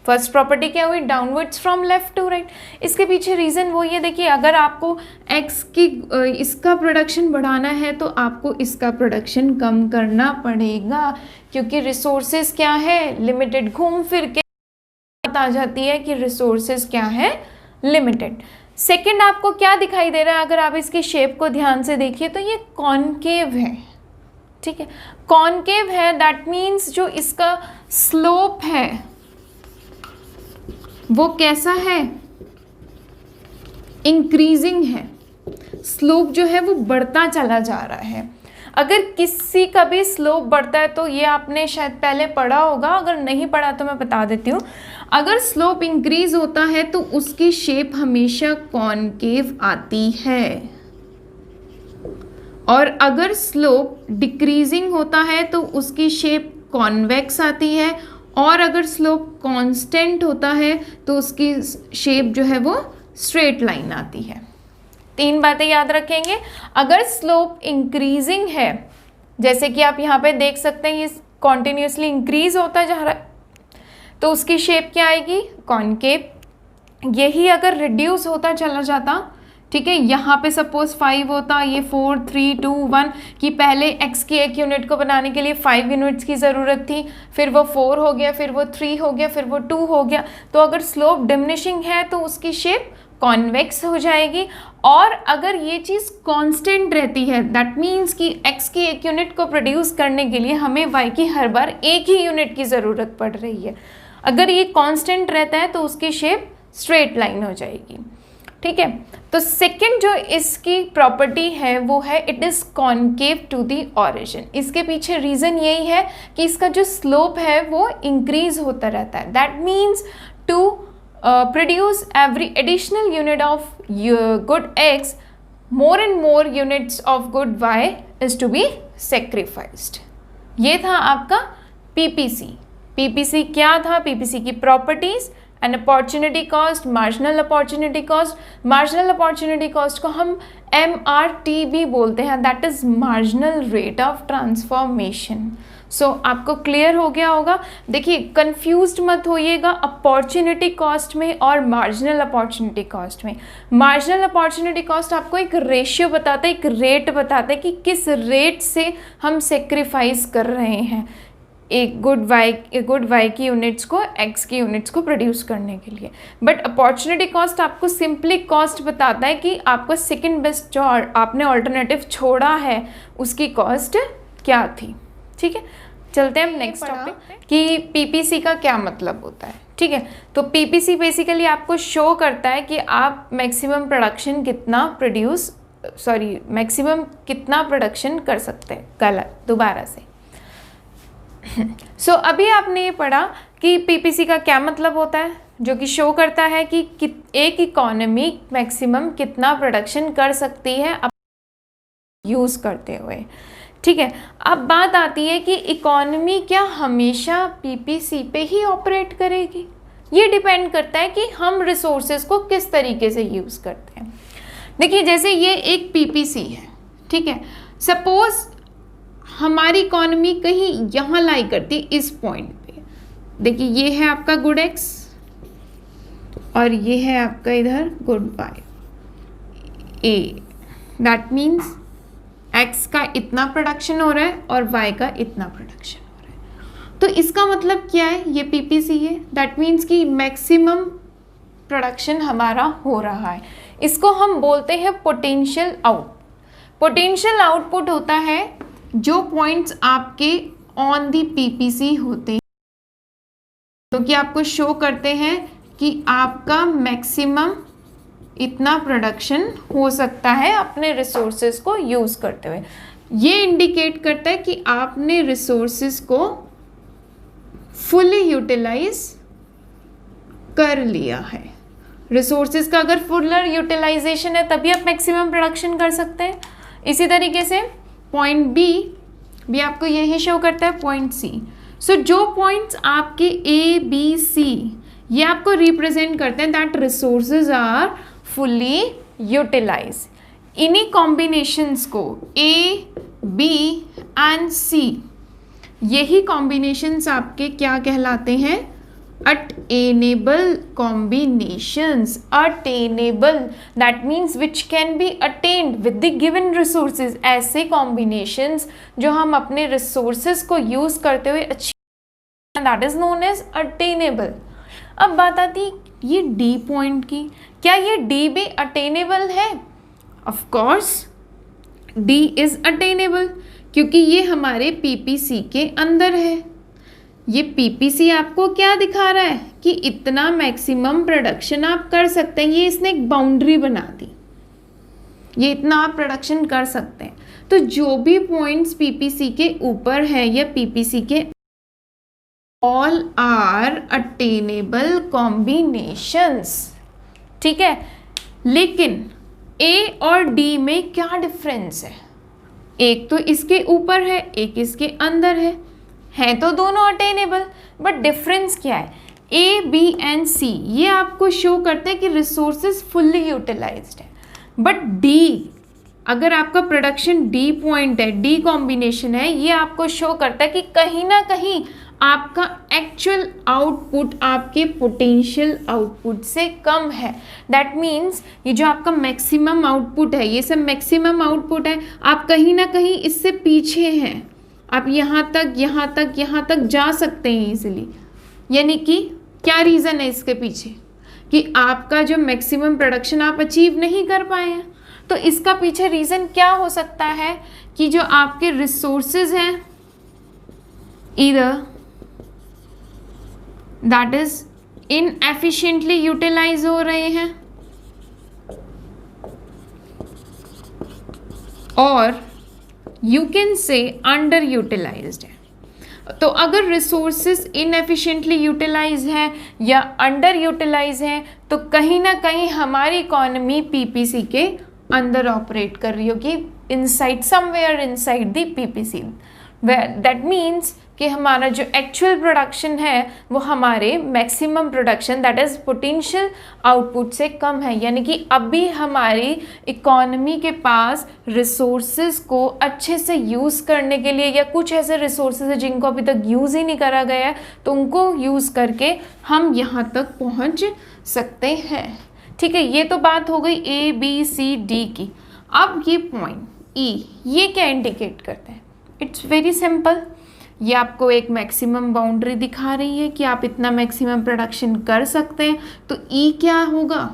फर्स्ट प्रॉपर्टी क्या हुई? Downwards from left to right. इसके पीछे रीज़न वो ये देखिए, अगर आपको एक्स की इसका प्रोडक्शन बढ़ाना है तो आपको इसका प्रोडक्शन कम करना पड़ेगा, क्योंकि रिसोर्सेज क्या है? लिमिटेड। घूम फिर के बात आ जाती है कि रिसोर्सेज क्या है? लिमिटेड। सेकंड आपको क्या दिखाई दे रहा है? अगर आप इसकी शेप को ध्यान से देखिए तो ये कॉनकेव है, ठीक है, कॉनकेव है। दैट मीन्स जो इसका स्लोप है वो कैसा है? इंक्रीजिंग है। स्लोप जो है वो बढ़ता चला जा रहा है। अगर किसी का भी स्लोप बढ़ता है तो ये आपने शायद पहले पढ़ा होगा, अगर नहीं पढ़ा तो मैं बता देती हूँ। अगर स्लोप इंक्रीज होता है तो उसकी शेप हमेशा कॉनकेव आती है, और अगर स्लोप डिक्रीजिंग होता है तो उसकी शेप कॉन्वेक्स आती है, और अगर स्लोप कांस्टेंट होता है तो उसकी शेप जो है वो स्ट्रेट लाइन आती है। 3 बातें याद रखेंगे। अगर स्लोप इंक्रीजिंग है, जैसे कि आप यहाँ पे देख सकते हैं ये कॉन्टिन्यूसली इंक्रीज होता जा रहा है, तो उसकी शेप क्या आएगी? कॉनकेव। यही अगर रिड्यूस होता चला जाता, ठीक है, यहाँ पे सपोज 5 होता, ये 4 3 2 1, कि पहले x की एक यूनिट को बनाने के लिए 5 यूनिट्स की ज़रूरत थी, फिर वो 4 हो गया, फिर वो 3 हो गया, फिर वो 2 हो गया। तो अगर स्लोप डिमिनिशिंग है तो उसकी शेप कॉन्वेक्स हो जाएगी। और अगर ये चीज़ कांस्टेंट रहती है, दैट मीन्स कि x की एक यूनिट को प्रोड्यूस करने के लिए हमें y की हर बार एक ही यूनिट की ज़रूरत पड़ रही है, अगर ये कांस्टेंट रहता है तो उसकी शेप स्ट्रेट लाइन हो जाएगी, ठीक है। तो सेकंड जो इसकी प्रॉपर्टी है वो है it is concave to the origin. इसके पीछे रीज़न यही है कि इसका जो स्लोप है वो इंक्रीज होता रहता है। That means to produce every additional unit of good X, more and more units of good Y is to be sacrificed. ये था आपका पीपीसी। पीपीसी क्या था? पीपीसी की properties and opportunity cost, marginal opportunity cost. Marginal opportunity cost को हम MRT भी बोलते हैं, that is marginal rate of transformation. So आपको क्लियर हो गया होगा। देखिए कंफ्यूज्ड मत होइएगा अपॉर्चुनिटी कॉस्ट में और मार्जिनल अपॉर्चुनिटी कॉस्ट में। मार्जिनल अपॉर्चुनिटी कॉस्ट आपको एक रेशियो बताता है, एक रेट बताता है कि किस रेट से हम सेक्रीफाइस कर रहे हैं एक गुड वाई की यूनिट्स को एक्स की यूनिट्स को प्रोड्यूस करने के लिए। बट अपॉर्चुनिटी कॉस्ट आपको सिंपली कॉस्ट बताता है कि आपको सेकंड बेस्ट जो आपने ऑल्टरनेटिव छोड़ा है उसकी कॉस्ट क्या थी, ठीक है। चलते हैं हम नेक्स्ट टॉपिक कि पीपीसी का क्या मतलब होता है, ठीक है। तो पीपीसी बेसिकली आपको शो करता है कि आप मैक्सिमम प्रोडक्शन कितना प्रोडक्शन कर सकते हैं। गलत, दोबारा से। सो अभी आपने ये पढ़ा कि पीपीसी का क्या मतलब होता है, जो कि शो करता है कि एक इकोनॉमी मैक्सिमम कितना प्रोडक्शन कर सकती है यूज़ करते हुए, ठीक है। अब बात आती है कि इकोनॉमी क्या हमेशा पीपीसी पे ही ऑपरेट करेगी? ये डिपेंड करता है कि हम रिसोर्सेज को किस तरीके से यूज़ करते हैं। देखिए जैसे ये एक पीपीसी है, ठीक है। सपोज हमारी इकोनॉमी कहीं यहाँ लाई करती इस पॉइंट पे। देखिए ये है आपका गुड एक्स और ये है आपका इधर good Y A. That means X का इतना प्रोडक्शन हो रहा है और वाई का इतना प्रोडक्शन हो रहा है। तो इसका मतलब क्या है? ये पीपीसी है। दैट मीन्स कि मैक्सिमम प्रोडक्शन हमारा हो रहा है। इसको हम बोलते हैं पोटेंशियल आउटपुट। पोटेंशियल आउटपुट होता है जो पॉइंट्स आपके ऑन दी पीपीसी होते हैं, तो कि आपको शो करते हैं कि आपका मैक्सिमम इतना प्रोडक्शन हो सकता है अपने रिसोर्सेज को यूज़ करते हुए। ये इंडिकेट करता है कि आपने रिसोर्सेज को फुली यूटिलाइज कर लिया है। रिसोर्सेज का अगर फुलर यूटिलाइजेशन है तभी आप मैक्सिमम प्रोडक्शन कर सकते हैं। इसी तरीके से पॉइंट बी भी आपको यही शो करता है, पॉइंट सी। सो जो पॉइंट्स आपके ए बी सी ये आपको रिप्रेजेंट करते हैं that resources are fully utilise. इन्हीं कॉम्बिनेशंस को ए, बी एंड सी, यही कॉम्बिनेशंस आपके क्या कहलाते हैं? Attainable combinations. Attainable that means which can be attained with the given resources. ऐसे कॉम्बिनेशंस जो हम अपने रिसोर्सेज को यूज करते हुए achieve, that is known as attainable. अब बात आती ये डी पॉइंट की. क्या ये डी भी अटेनेबल है? Of course D is attainable, क्योंकि ये हमारे पीपीसी के अंदर है. ये पीपीसी आपको क्या दिखा रहा है कि इतना मैक्सिमम प्रोडक्शन आप कर सकते हैं. ये इसने एक बाउंड्री बना दी, ये इतना आप प्रोडक्शन कर सकते हैं. तो जो भी पॉइंट्स पीपीसी के ऊपर है या पीपीसी के, ऑल आर अटेनेबल कॉम्बिनेशंस. ठीक है, लेकिन ए और डी में क्या डिफरेंस है? एक तो इसके ऊपर है, एक इसके अंदर है तो दोनों अटेनेबल, बट डिफरेंस क्या है? ए, बी एंड सी ये आपको शो करते हैं कि रिसोर्सेज फुल्ली यूटिलाइज्ड है. बट डी, अगर आपका प्रोडक्शन डी पॉइंट है, डी कॉम्बिनेशन है, ये आपको शो करता है कि कहीं ना कहीं आपका एक्चुअल आउटपुट आपके पोटेंशियल आउटपुट से कम है. दैट मीन्स ये जो आपका मैक्सिमम आउटपुट है, ये सब मैक्सिमम आउटपुट है, आप कहीं ना कहीं इससे पीछे हैं. आप यहाँ तक जा सकते हैं इजीली. यानी कि क्या रीज़न है इसके पीछे? कि आपका जो मैक्सिमम प्रोडक्शन आप अचीव नहीं कर पाए हैं. तो इसका पीछे रीज़न क्या हो सकता है? कि जो आपके रिसोर्सेज हैं, either that is inefficiently utilise हो रहे हैं, और you can say under utilised है. तो अगर रिसोर्सेज इनएफिशिएंटली यूटिलाइज है या अंडर यूटिलाइज है, तो कहीं ना कहीं हमारी इकोनॉमी पीपीसी के अंदर ऑपरेट कर रही होगी, inside somewhere inside the PPC. That means कि हमारा जो एक्चुअल प्रोडक्शन है वो हमारे maximum production that is potential output से कम है. यानी कि अभी हमारी इकोनॉमी के पास रिसोर्सेज को अच्छे से यूज़ करने के लिए, या कुछ ऐसे रिसोर्सेज है जिनको अभी तक यूज़ ही नहीं करा गया है, तो उनको यूज़ करके हम यहाँ तक पहुँच सकते हैं. ठीक है, ये तो बात हो गई ए, बी, सी, डी की. अब ये पॉइंट ई, ये क्या इंडिकेट करते हैं? It's very simple. ये आपको एक मैक्सिमम बाउंड्री दिखा रही है कि आप इतना मैक्सिमम प्रोडक्शन कर सकते हैं. तो ई क्या होगा?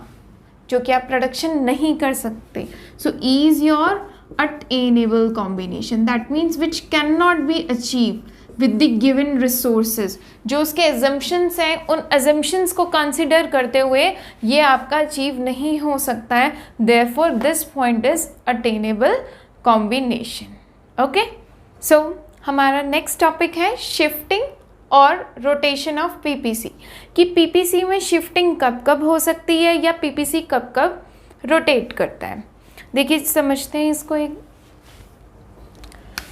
जो कि आप प्रोडक्शन नहीं कर सकते. So E is your attainable combination. That means which can not be achieve with the given resources. जो उसके एजम्पशंस हैं, उन एजम्पशंस को कंसिडर करते हुए ये आपका अचीव नहीं हो सकता है. Therefore this point is attainable combination. Okay, so हमारा नेक्स्ट टॉपिक है शिफ्टिंग और रोटेशन ऑफ पीपीसी. कि पीपीसी में शिफ्टिंग कब कब हो सकती है या पीपीसी कब कब रोटेट करता है. देखिए, समझते हैं इसको. एक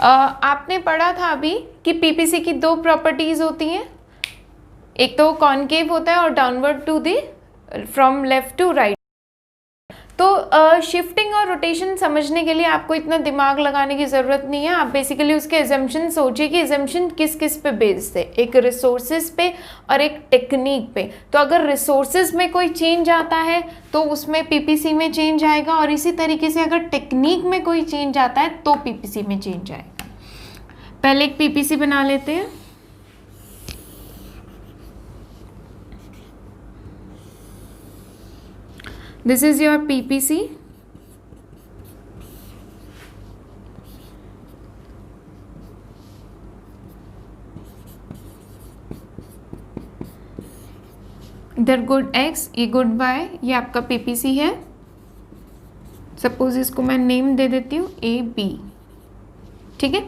आपने पढ़ा था अभी कि पीपीसी की दो प्रॉपर्टीज़ होती हैं. एक तो कॉनकेव होता है और downward to the from left to right. तो शिफ्टिंग और रोटेशन समझने के लिए आपको इतना दिमाग लगाने की ज़रूरत नहीं है. आप बेसिकली उसके एजम्पशन सोचिए कि एजम्पशन किस किस पे बेस्ड है. एक रिसोर्सेज पे और एक टेक्निक पे. तो अगर रिसोर्सेज में कोई चेंज आता है तो उसमें पीपीसी में चेंज आएगा, और इसी तरीके से अगर टेक्निक में कोई चेंज आता है तो पीपीसी में चेंज आएगा. पहले एक पीपीसी बना लेते हैं. This is your PPC. इधर गुड X, ये गुड Y, ये आपका PPC है. सपोज इसको मैं नेम दे देती हूँ AB. ठीक है.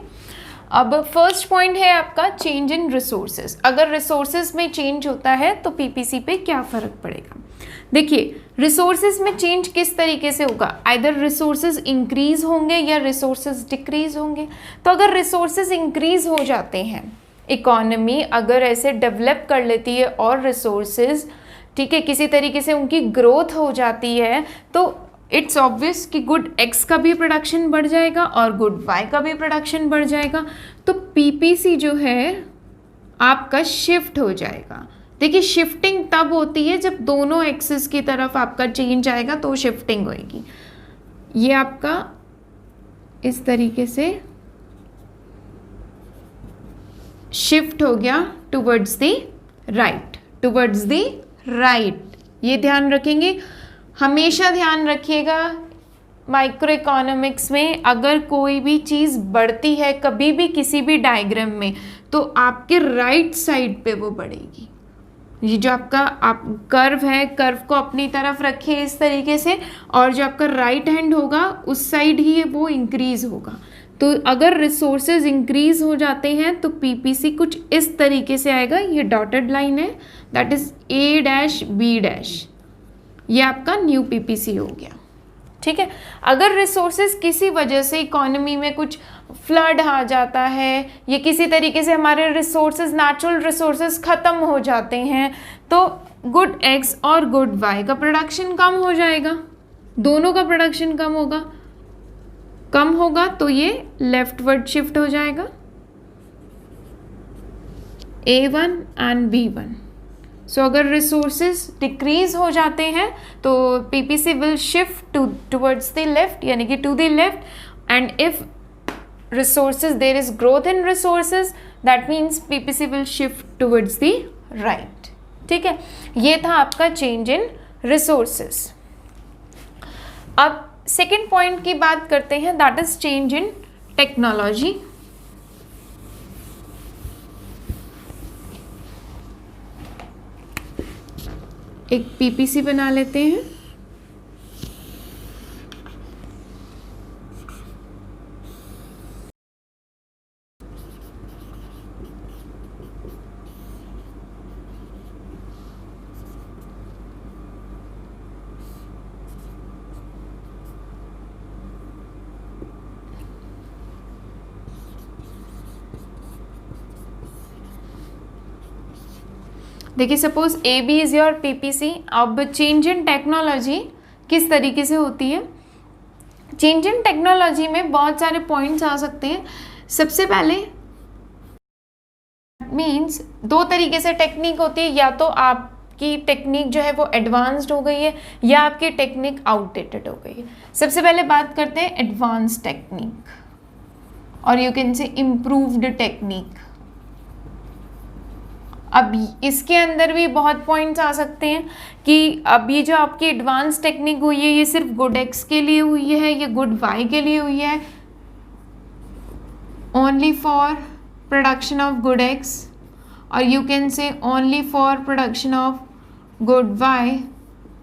अब फर्स्ट पॉइंट है आपका चेंज इन रिसोर्सेज. अगर रिसोर्सेज में चेंज होता है तो पीपीसी पे क्या फ़र्क पड़ेगा? देखिए, रिसोर्सेज में चेंज किस तरीके से होगा? आइदर रिसोर्सेज इंक्रीज होंगे या रिसोर्सेज डिक्रीज होंगे. तो अगर रिसोर्सेज इंक्रीज हो जाते हैं, इकोनॉमी अगर ऐसे डेवलप कर लेती है और रिसोर्सेज, ठीक है, किसी तरीके से उनकी ग्रोथ हो जाती है, तो इट्स ऑब्वियस कि गुड एक्स का भी प्रोडक्शन बढ़ जाएगा और गुड वाई का भी प्रोडक्शन बढ़ जाएगा। तो पीपीसी जो है आपका शिफ्ट हो जाएगा। देखिए शिफ्टिंग तब होती है जब दोनों एक्सिस की तरफ आपका चेंज आएगा तो शिफ्टिंग होएगी। ये आपका इस तरीके से शिफ्ट हो गया towards the right, towards the right. ये ध्यान रखेंगे, हमेशा ध्यान रखिएगा माइक्रो इकोनॉमिक्स में अगर कोई भी चीज़ बढ़ती है कभी भी किसी भी डायग्राम में तो आपके राइट साइड पे वो बढ़ेगी। ये जो आपका कर्व है, कर्व को अपनी तरफ रखिए इस तरीके से, और जो आपका राइट हैंड होगा उस साइड ही वो इंक्रीज होगा। तो अगर रिसोर्सेज इंक्रीज हो जाते हैं तो पीपीसी कुछ इस तरीके से आएगा। ये डॉटेड लाइन है, that is A dash B dash, ये आपका न्यू पीपीसी हो गया। ठीक है, अगर रिसोर्सेज किसी वजह से इकोनॉमी में कुछ फ्लड आ जाता है या किसी तरीके से हमारे रिसोर्सेज, नेचुरल रिसोर्सेज ख़त्म हो जाते हैं तो गुड एक्स और गुड वाई का प्रोडक्शन कम हो जाएगा, दोनों का प्रोडक्शन कम होगा तो ये लेफ्टवर्ड शिफ्ट हो जाएगा A1 एंड B1। सो अगर रिसोर्सेज डिक्रीज हो जाते हैं तो PPC will shift towards the left, यानी कि to the left. And if resources, there is growth in resources, that means PPC will shift towards the right। ठीक है, ये था आपका change in resources। अब सेकेंड पॉइंट की बात करते हैं, that is change in technology। एक PPC बना लेते हैं। देखिए suppose A B is your PPC. अब चेंज इन टेक्नोलॉजी किस तरीके से होती है? चेंज इन टेक्नोलॉजी में बहुत सारे पॉइंट्स आ सकते हैं। सबसे पहले मीन्स दो तरीके से टेक्निक होती है, या तो आपकी टेक्निक जो है वो एडवांस्ड हो गई है या आपकी टेक्निक आउटडेटेड हो गई है। सबसे पहले बात करते हैं एडवांस टेक्निक और यू कैन से इम्प्रूव्ड टेक्निक। अब इसके अंदर भी बहुत पॉइंट्स आ सकते हैं कि अब ये जो आपकी एडवांस टेक्निक हुई है ये सिर्फ गुड एक्स के लिए हुई है, ये गुड वाई के लिए हुई है, only for production of good X, और you can say only for production of good Y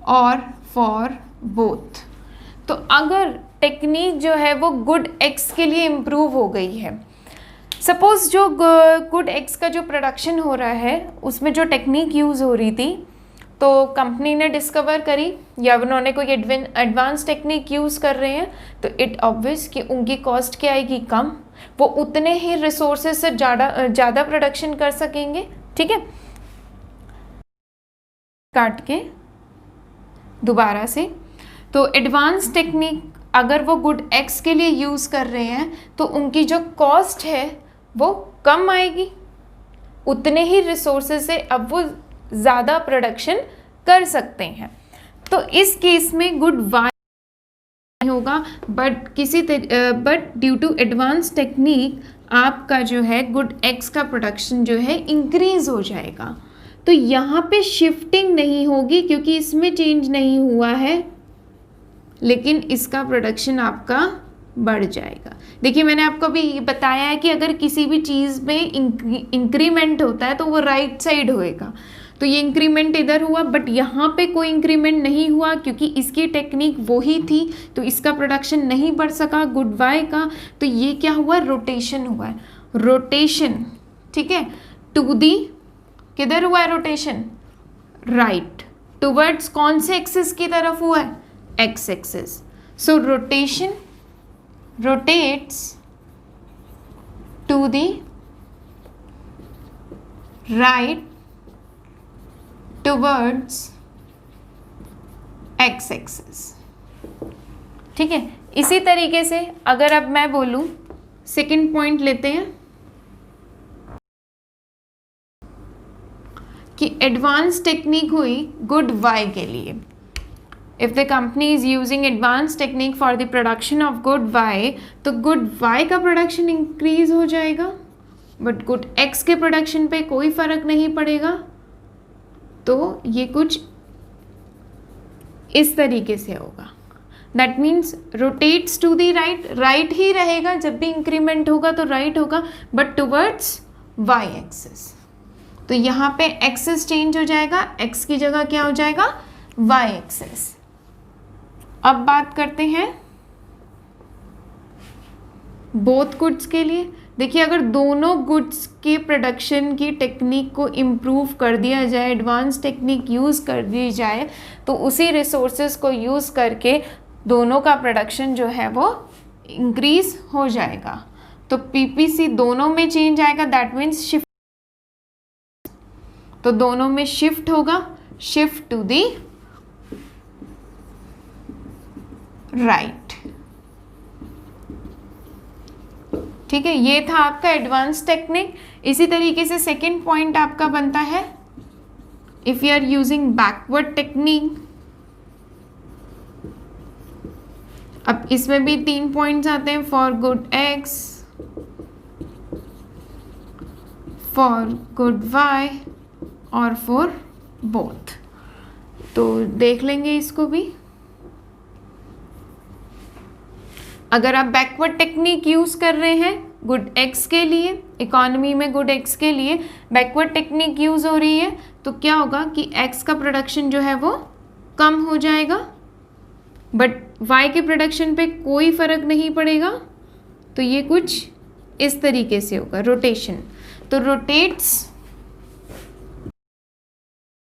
और फॉर बोथ। तो अगर टेक्निक जो है वो गुड एक्स के लिए इम्प्रूव हो गई है, सपोज जो गुड एक्स का जो प्रोडक्शन हो रहा है उसमें जो टेक्निक यूज़ हो रही थी तो कंपनी ने डिस्कवर करी या उन्होंने कोई एडवांस टेक्निक यूज़ कर रहे हैं तो इट ऑब्वियस कि उनकी कॉस्ट क्या आएगी, कम। वो उतने ही रिसोर्सेज से ज़्यादा प्रोडक्शन कर सकेंगे। ठीक है, काट के दोबारा से, तो एडवांस टेक्निक अगर वो गुड एक्स के लिए यूज़ कर रहे हैं तो उनकी जो कॉस्ट है वो कम आएगी, उतने ही रिसोर्सेज से अब वो ज़्यादा प्रोडक्शन कर सकते हैं। तो इस केस में गुड वाई होगा, but due to advance technique आपका जो है गुड एक्स का प्रोडक्शन जो है इंक्रीज हो जाएगा। तो यहाँ पे शिफ्टिंग नहीं होगी क्योंकि इसमें चेंज नहीं हुआ है, लेकिन इसका प्रोडक्शन आपका बढ़ जाएगा। देखिए मैंने आपको अभी बताया है कि अगर किसी भी चीज़ में इंक्रीमेंट होता है तो वो राइट साइड होएगा। तो ये इंक्रीमेंट इधर हुआ, बट यहाँ पे कोई इंक्रीमेंट नहीं हुआ क्योंकि इसकी टेक्निक वही थी तो इसका प्रोडक्शन नहीं बढ़ सका गुड वाई का। तो ये क्या हुआ, रोटेशन हुआ है, रोटेशन। ठीक है, टू दी किधर हुआ है रोटेशन, राइट, टुवर्ड्स कौन से एक्सिस की तरफ हुआ है, x axis. So rotation rotates to the right towards x axis। ठीक है। इसी तरीके से अगर अब मैं बोलूं, सेकंड पॉइंट लेते हैं कि एडवांस टेक्निक हुई गुड वाई के लिए। If the company is using advance technique for the production of good Y, तो गुड वाई का प्रोडक्शन इंक्रीज हो जाएगा, बट गुड एक्स के प्रोडक्शन पे कोई फर्क नहीं पड़ेगा। तो ये कुछ इस तरीके से होगा। That means rotates to the right, right ही रहेगा, जब भी इंक्रीमेंट होगा तो राइट होगा, बट टुवर्ड्स वाई एक्सिस। तो यहाँ पे एक्सिस चेंज हो जाएगा, एक्स की जगह क्या हो जाएगा, वाई एक्सिस। अब बात करते हैं बोथ गुड्स के लिए। देखिए, अगर दोनों गुड्स के प्रोडक्शन की टेक्निक को इम्प्रूव कर दिया जाए, एडवांस टेक्निक यूज़ कर दी जाए, तो उसी रिसोर्सेज को यूज़ करके दोनों का प्रोडक्शन जो है वो इंक्रीज हो जाएगा। तो पीपीसी दोनों में चेंज आएगा, दैट मीन्स शिफ्ट। तो दोनों में शिफ्ट होगा, शिफ्ट टू दी राइट। ठीक है, ये था आपका एडवांस टेक्निक। इसी तरीके से सेकेंड पॉइंट आपका बनता है, if you are using backward technique. अब इसमें भी 3 पॉइंट्स आते हैं, for good X, for good Y और फॉर बोथ। तो देख लेंगे इसको भी। अगर आप बैकवर्ड टेक्निक यूज़ कर रहे हैं गुड एक्स के लिए, इकोनॉमी में गुड एक्स के लिए बैकवर्ड टेक्निक यूज़ हो रही है, तो क्या होगा कि एक्स का प्रोडक्शन जो है वो कम हो जाएगा, बट वाई के प्रोडक्शन पे कोई फ़र्क नहीं पड़ेगा। तो ये कुछ इस तरीके से होगा रोटेशन। तो रोटेट्स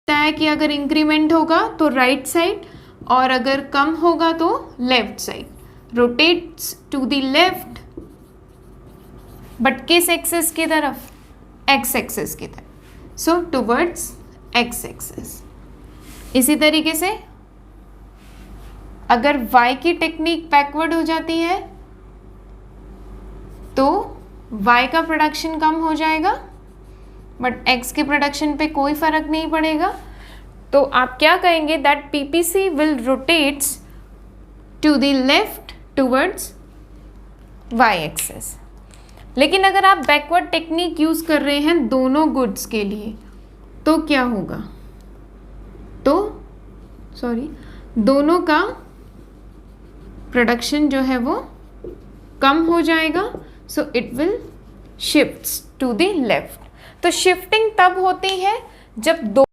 है कि अगर इंक्रीमेंट होगा तो राइट साइड, और अगर कम होगा तो left side. Rotates to the left, but किस एक्सिस की तरफ, एक्स एक्सिस की तरफ, सो टुवर्ड्स एक्स एक्सिस। इसी तरीके से अगर y की टेक्निक बैकवर्ड हो जाती है तो y का प्रोडक्शन कम हो जाएगा, बट x के प्रोडक्शन पे कोई फर्क नहीं पड़ेगा। तो आप क्या कहेंगे, that PPC will rotates to the left towards y axis. लेकिन अगर आप बैकवर्ड टेक्निक यूज कर रहे हैं दोनों गुड्स के लिए, तो क्या होगा, तो दोनों का प्रोडक्शन जो है वो कम हो जाएगा, so it will shifts to the left. तो शिफ्टिंग तब होती है जब दो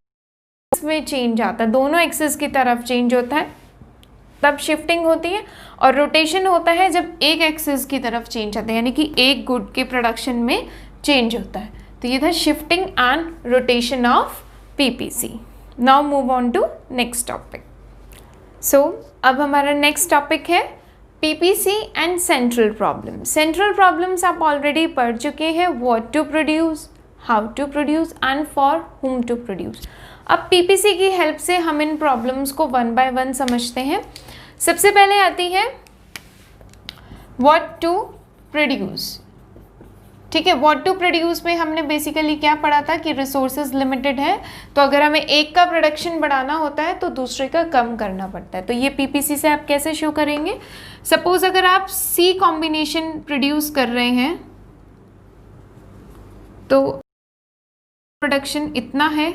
में चेंज आता है, दोनों एक्सिस की तरफ चेंज होता है, तब शिफ्टिंग होती है। और रोटेशन होता है जब एक एक्सिस की तरफ चेंज आता है, यानी कि एक गुड के प्रोडक्शन में चेंज होता है। तो ये था shifting and rotation of PPC. Now move on to next topic. So अब हमारा नेक्स्ट टॉपिक है PPC and central problem. Central problems आप ऑलरेडी पढ़ चुके हैं, what to produce, how to produce and for whom to produce. अब PPC की help से हम इन प्रॉब्लम्स को वन बाय वन समझते हैं। सबसे पहले आती है व्हाट टू प्रोड्यूस। ठीक है, व्हाट टू प्रोड्यूस में हमने बेसिकली क्या पढ़ा था कि रिसोर्सेज लिमिटेड है, तो अगर हमें एक का प्रोडक्शन बढ़ाना होता है तो दूसरे का कम करना पड़ता है। तो ये पीपीसी से आप कैसे शो करेंगे, सपोज अगर आप सी कॉम्बिनेशन प्रोड्यूस कर रहे हैं तो प्रोडक्शन इतना है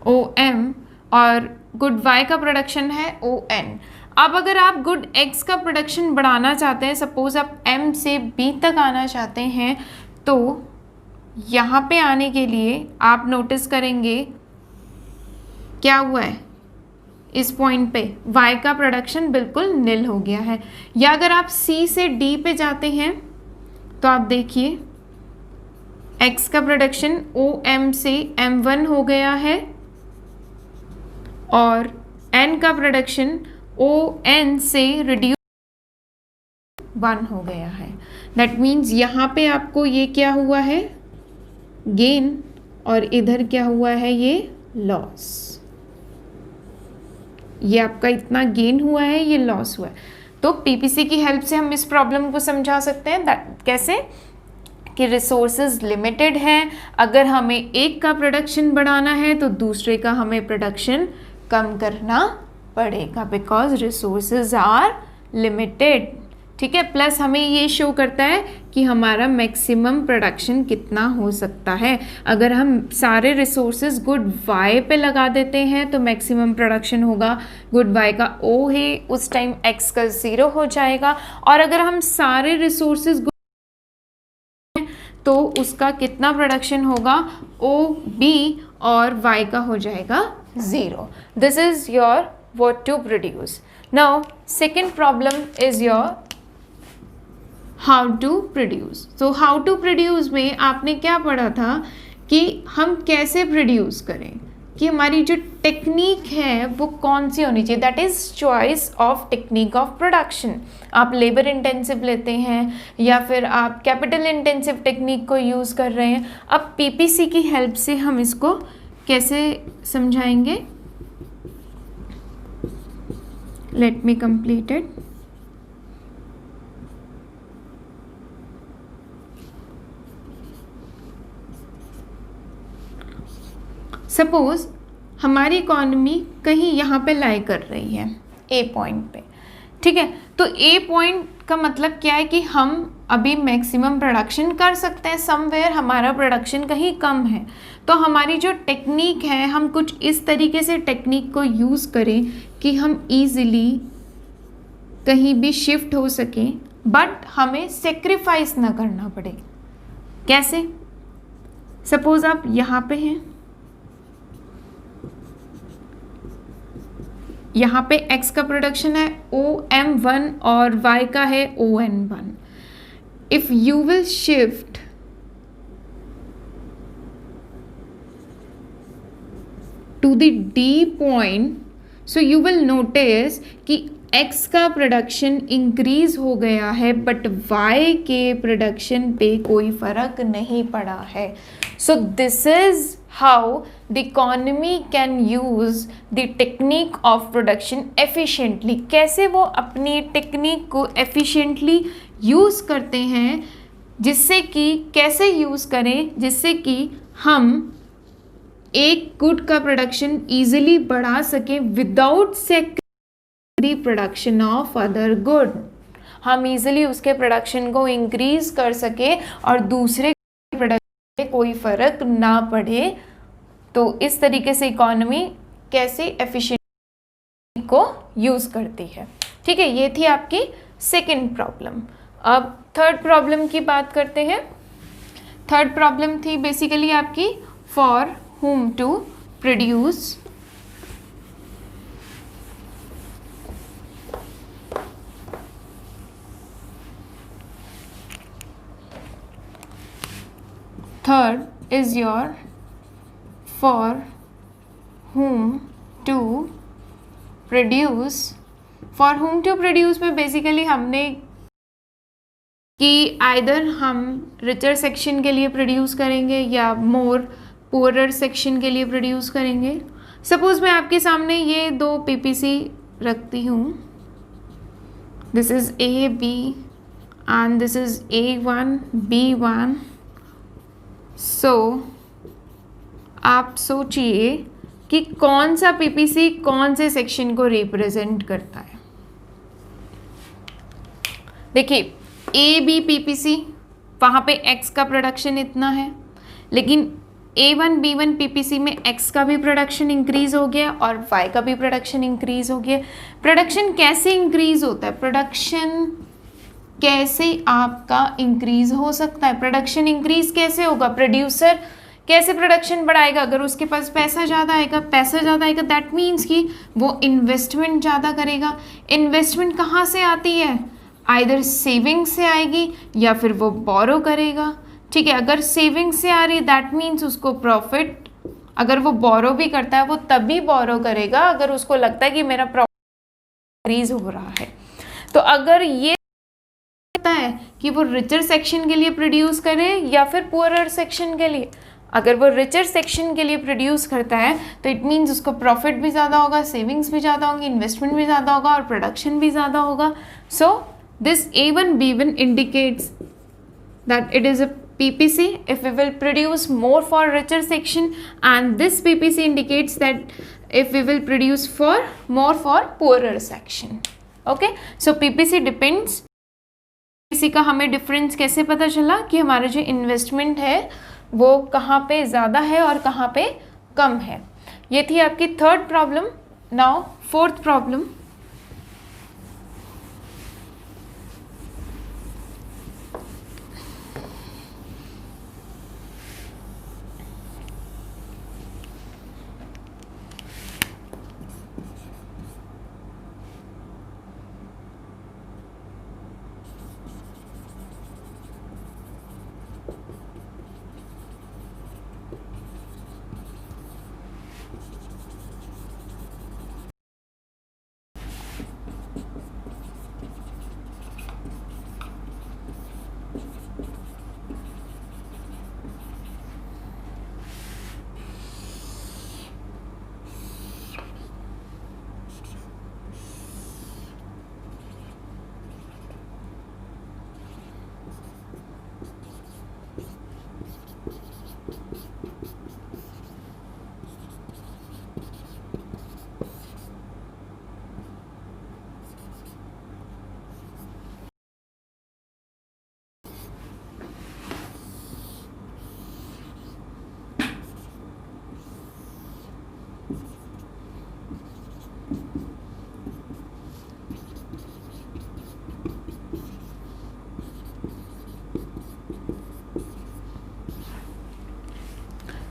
OM, और गुड Y का प्रोडक्शन है ON। अब अगर आप गुड X का प्रोडक्शन बढ़ाना चाहते हैं, सपोज आप M से B तक आना चाहते हैं, तो यहाँ पे आने के लिए आप नोटिस करेंगे क्या हुआ है, इस पॉइंट पे Y का प्रोडक्शन बिल्कुल निल हो गया है। या अगर आप C से D पे जाते हैं तो आप देखिए X का प्रोडक्शन OM से M1 हो गया है, और N का प्रोडक्शन ON से रिड्यूस 1 हो गया है। दैट मीन्स यहाँ पे आपको ये क्या हुआ है, गेन, और इधर क्या हुआ है, ये लॉस। ये आपका इतना गेन हुआ है, ये लॉस हुआ है। तो पीपीसी की हेल्प से हम इस प्रॉब्लम को समझा सकते हैं। कैसे कि रिसोर्सेज लिमिटेड हैं, अगर हमें एक का प्रोडक्शन बढ़ाना है तो दूसरे का हमें प्रोडक्शन कम करना पड़ेगा, बिकॉज रिसोर्सेज आर लिमिटेड। ठीक है, प्लस हमें ये शो करता है कि हमारा मैक्सिमम प्रोडक्शन कितना हो सकता है। अगर हम सारे रिसोर्सेज गुड वाई पे लगा देते हैं तो मैक्सिमम प्रोडक्शन होगा गुड वाई का ओ है, उस टाइम एक्स का 0 हो जाएगा। और अगर हम सारे रिसोर्सेज तो उसका कितना प्रोडक्शन होगा, ओ बी, और वाई का हो जाएगा 0। This is your what to produce. Now second problem is your how to produce. तो हाउ टू प्रोड्यूस में आपने क्या पढ़ा था कि हम कैसे प्रोड्यूस करें, कि हमारी जो टेक्निक है वो कौन सी होनी चाहिए, that is choice of technique of production. आप लेबर इंटेंसिव लेते हैं या फिर आप कैपिटल इंटेंसिव टेक्निक को यूज़ कर रहे हैं। अब पीपीसी की हेल्प से हम इसको कैसे समझाएंगे, let me complete it. Suppose हमारी इकॉनमी कहीं यहाँ पे लाई कर रही है ए पॉइंट पे, ठीक है। तो ए पॉइंट का मतलब क्या है कि हम अभी मैक्सिमम प्रोडक्शन कर सकते हैं, समवेयर हमारा प्रोडक्शन कहीं कम है। तो हमारी जो टेक्निक है, हम कुछ इस तरीके से टेक्निक को यूज़ करें कि हम ईजिली कहीं भी शिफ्ट हो सकें, बट हमें सेक्रीफाइस ना करना पड़े। कैसे? सपोज आप यहाँ पे हैं, यहाँ पे x का प्रोडक्शन है OM1 और y का है ON1। If you will shift to the D point, so you will notice कि x का प्रोडक्शन इंक्रीज हो गया है, बट y के प्रोडक्शन पे कोई फर्क नहीं पड़ा है। So this is how the economy can use the technique of production efficiently। कैसे वो अपनी टेक्निक को efficiently यूज़ करते हैं, जिससे कि कैसे यूज़ करें, जिससे कि हम एक गुड का प्रोडक्शन ईजिली बढ़ा सकें without sacrificing the production of other good. हम ईजिली उसके प्रोडक्शन को इंक्रीज कर सके और दूसरे प्रोडक्शन में कोई फर्क ना पड़े। तो इस तरीके से इकोनॉमी कैसे एफिशिएंसी को यूज़ करती है। ठीक है, ये थी आपकी सेकंड प्रॉब्लम। अब थर्ड प्रॉब्लम की बात करते हैं। थर्ड प्रॉब्लम थी बेसिकली आपकी for whom to produce. Third is your for whom to produce। for whom to produce में बेसिकली हमने कि आइदर हम रिचर सेक्शन के लिए प्रोड्यूस करेंगे या मोर पुअरर सेक्शन के लिए प्रोड्यूस करेंगे। सपोज मैं आपके सामने ये दो पीपीसी रखती हूँ, this is A B and this is A1 B1। So आप सोचिए कि कौन सा पीपीसी कौन से सेक्शन को रिप्रेजेंट करता है। देखिए ए बी पीपीसी, वहाँ पे x का प्रोडक्शन इतना है, लेकिन A1 B1 पीपीसी में x का भी प्रोडक्शन इंक्रीज हो गया और y का भी प्रोडक्शन इंक्रीज हो गया। प्रोडक्शन कैसे इंक्रीज होता है, प्रोडक्शन कैसे आपका इंक्रीज हो सकता है, प्रोडक्शन इंक्रीज कैसे होगा, प्रोड्यूसर कैसे प्रोडक्शन बढ़ाएगा, अगर उसके पास पैसा ज़्यादा आएगा, दैट मीन्स कि वो इन्वेस्टमेंट ज़्यादा करेगा। इन्वेस्टमेंट कहाँ से आती है, आइदर सेविंग से आएगी या फिर वो बोरो करेगा। ठीक है, अगर सेविंग से आ रही दैट मीन्स उसको प्रॉफिट, अगर वो बोरो भी करता है वो तभी बोरो करेगा अगर उसको लगता है कि मेरा प्रॉफिट इंक्रीज हो रहा है। तो अगर ये है कि वो रिचर सेक्शन के लिए प्रोड्यूस करें या फिर पुअरर सेक्शन के लिए, अगर वो रिचर सेक्शन के लिए प्रोड्यूस करता है तो इट मीन्स उसको प्रॉफिट भी ज़्यादा होगा, सेविंग्स भी ज़्यादा होंगी, इन्वेस्टमेंट भी ज़्यादा होगा और प्रोडक्शन भी ज़्यादा होगा. So this A1 B1 indicates that it is a PPC if we will produce more for richer section, and this PPC indicates that if we will produce more for poorer section. Okay, so PPC depends. PPC का हमें difference कैसे पता चला कि हमारा जो investment है वो कहाँ पे ज़्यादा है और कहाँ पे कम है. ये थी आपकी third problem. Now fourth problem.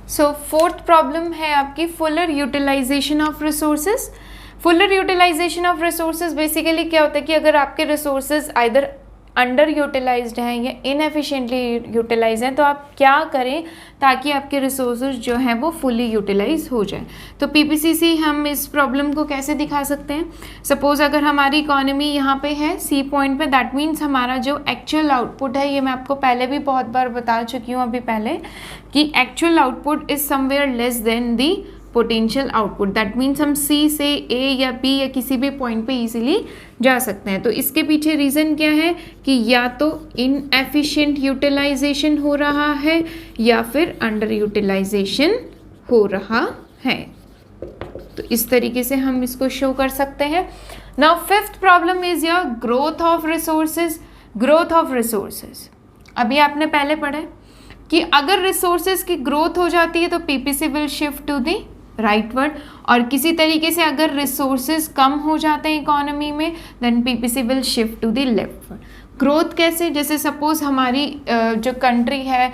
So fourth problem है आपकी fuller utilisation of resources. Fuller utilisation of resources basically क्या होता है कि अगर आपके रिसोर्सेज आइदर अंडर यूटिलाइज्ड हैं या इनएफिशिएंटली यूटिलाइज हैं तो आप क्या करें ताकि आपके रिसोर्सेज जो हैं वो फुली यूटिलाइज हो जाए. तो पीपीसीसी हम इस प्रॉब्लम को कैसे दिखा सकते हैं. सपोज अगर हमारी इकोनॉमी यहाँ पे है सी पॉइंट पे, दैट मीन्स हमारा जो एक्चुअल आउटपुट है, ये मैं आपको पहले भी बहुत बार बता चुकी हूँ अभी पहले, कि actual output is somewhere less than the potential output. That means हम सी से ए या बी या किसी भी पॉइंट पे इजीली जा सकते हैं. तो इसके पीछे रीज़न क्या है कि या तो इनएफिशिएंट यूटिलाइजेशन हो रहा है या फिर अंडर यूटिलाइजेशन हो रहा है. तो इस तरीके से हम इसको शो कर सकते हैं. Now fifth problem is your growth of resources. Growth of resources अभी आपने पहले पढ़ा है कि अगर रिसोर्सेज की ग्रोथ हो जाती है तो PPC will shift to the rightward, और किसी तरीके से अगर रिसोर्सेज कम हो जाते हैं इकोनॉमी में then PPC will shift to the leftward. Growth कैसे, जैसे सपोज हमारी जो कंट्री है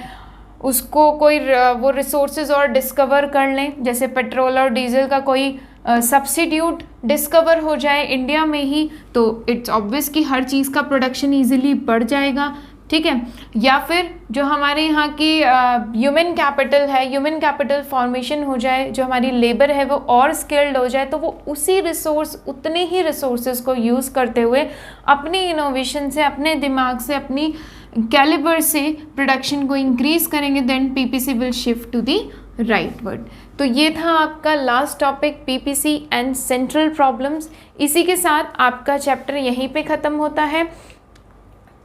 उसको कोई वो रिसोर्सेज और डिस्कवर कर लें, जैसे पेट्रोल और डीजल का कोई सब्स्टिट्यूट डिस्कवर हो जाए इंडिया में ही, तो इट्स ऑब्वियस कि हर चीज़ का प्रोडक्शन ईजिली बढ़ जाएगा. ठीक है. या फिर जो हमारे यहाँ की ह्यूमन कैपिटल है, ह्यूमन कैपिटल फॉर्मेशन हो जाए, जो हमारी लेबर है वो और स्किल्ड हो जाए, तो वो उसी रिसोर्स उतने ही रिसोर्सेज को यूज़ करते हुए अपनी इनोवेशन से, अपने दिमाग से, अपनी कैलिबर से प्रोडक्शन को इंक्रीज करेंगे, then PPC will shift to the rightward. तो ये था आपका last topic, PPC and central problems. इसी के साथ आपका चैप्टर यहीं पे ख़त्म होता है.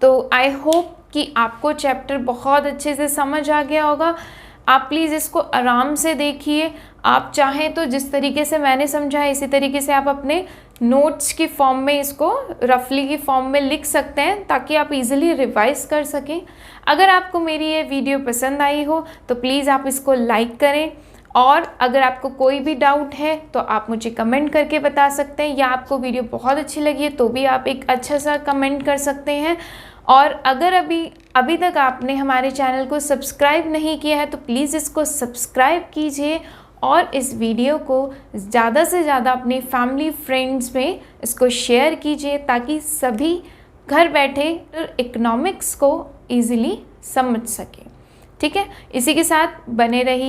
तो आई होप कि आपको चैप्टर बहुत अच्छे से समझ आ गया होगा. आप प्लीज़ इसको आराम से देखिए. आप चाहें तो जिस तरीके से मैंने समझा है इसी तरीके से आप अपने नोट्स की फॉर्म में इसको रफली की फॉर्म में लिख सकते हैं ताकि आप इजीली रिवाइज कर सकें. अगर आपको मेरी ये वीडियो पसंद आई हो तो प्लीज़ आप इसको लाइक करें, और अगर आपको कोई भी डाउट है तो आप मुझे कमेंट करके बता सकते हैं, या आपको वीडियो बहुत अच्छी लगी है तो भी आप एक अच्छा सा कमेंट कर सकते हैं. और अगर अभी तक आपने हमारे चैनल को सब्सक्राइब नहीं किया है तो प्लीज़ इसको सब्सक्राइब कीजिए और इस वीडियो को ज़्यादा से ज़्यादा अपनी फैमिली फ्रेंड्स में इसको शेयर कीजिए ताकि सभी घर बैठे इकोनॉमिक्स को ईज़िली समझ सकें. ठीक है. इसी के साथ बने रहिए.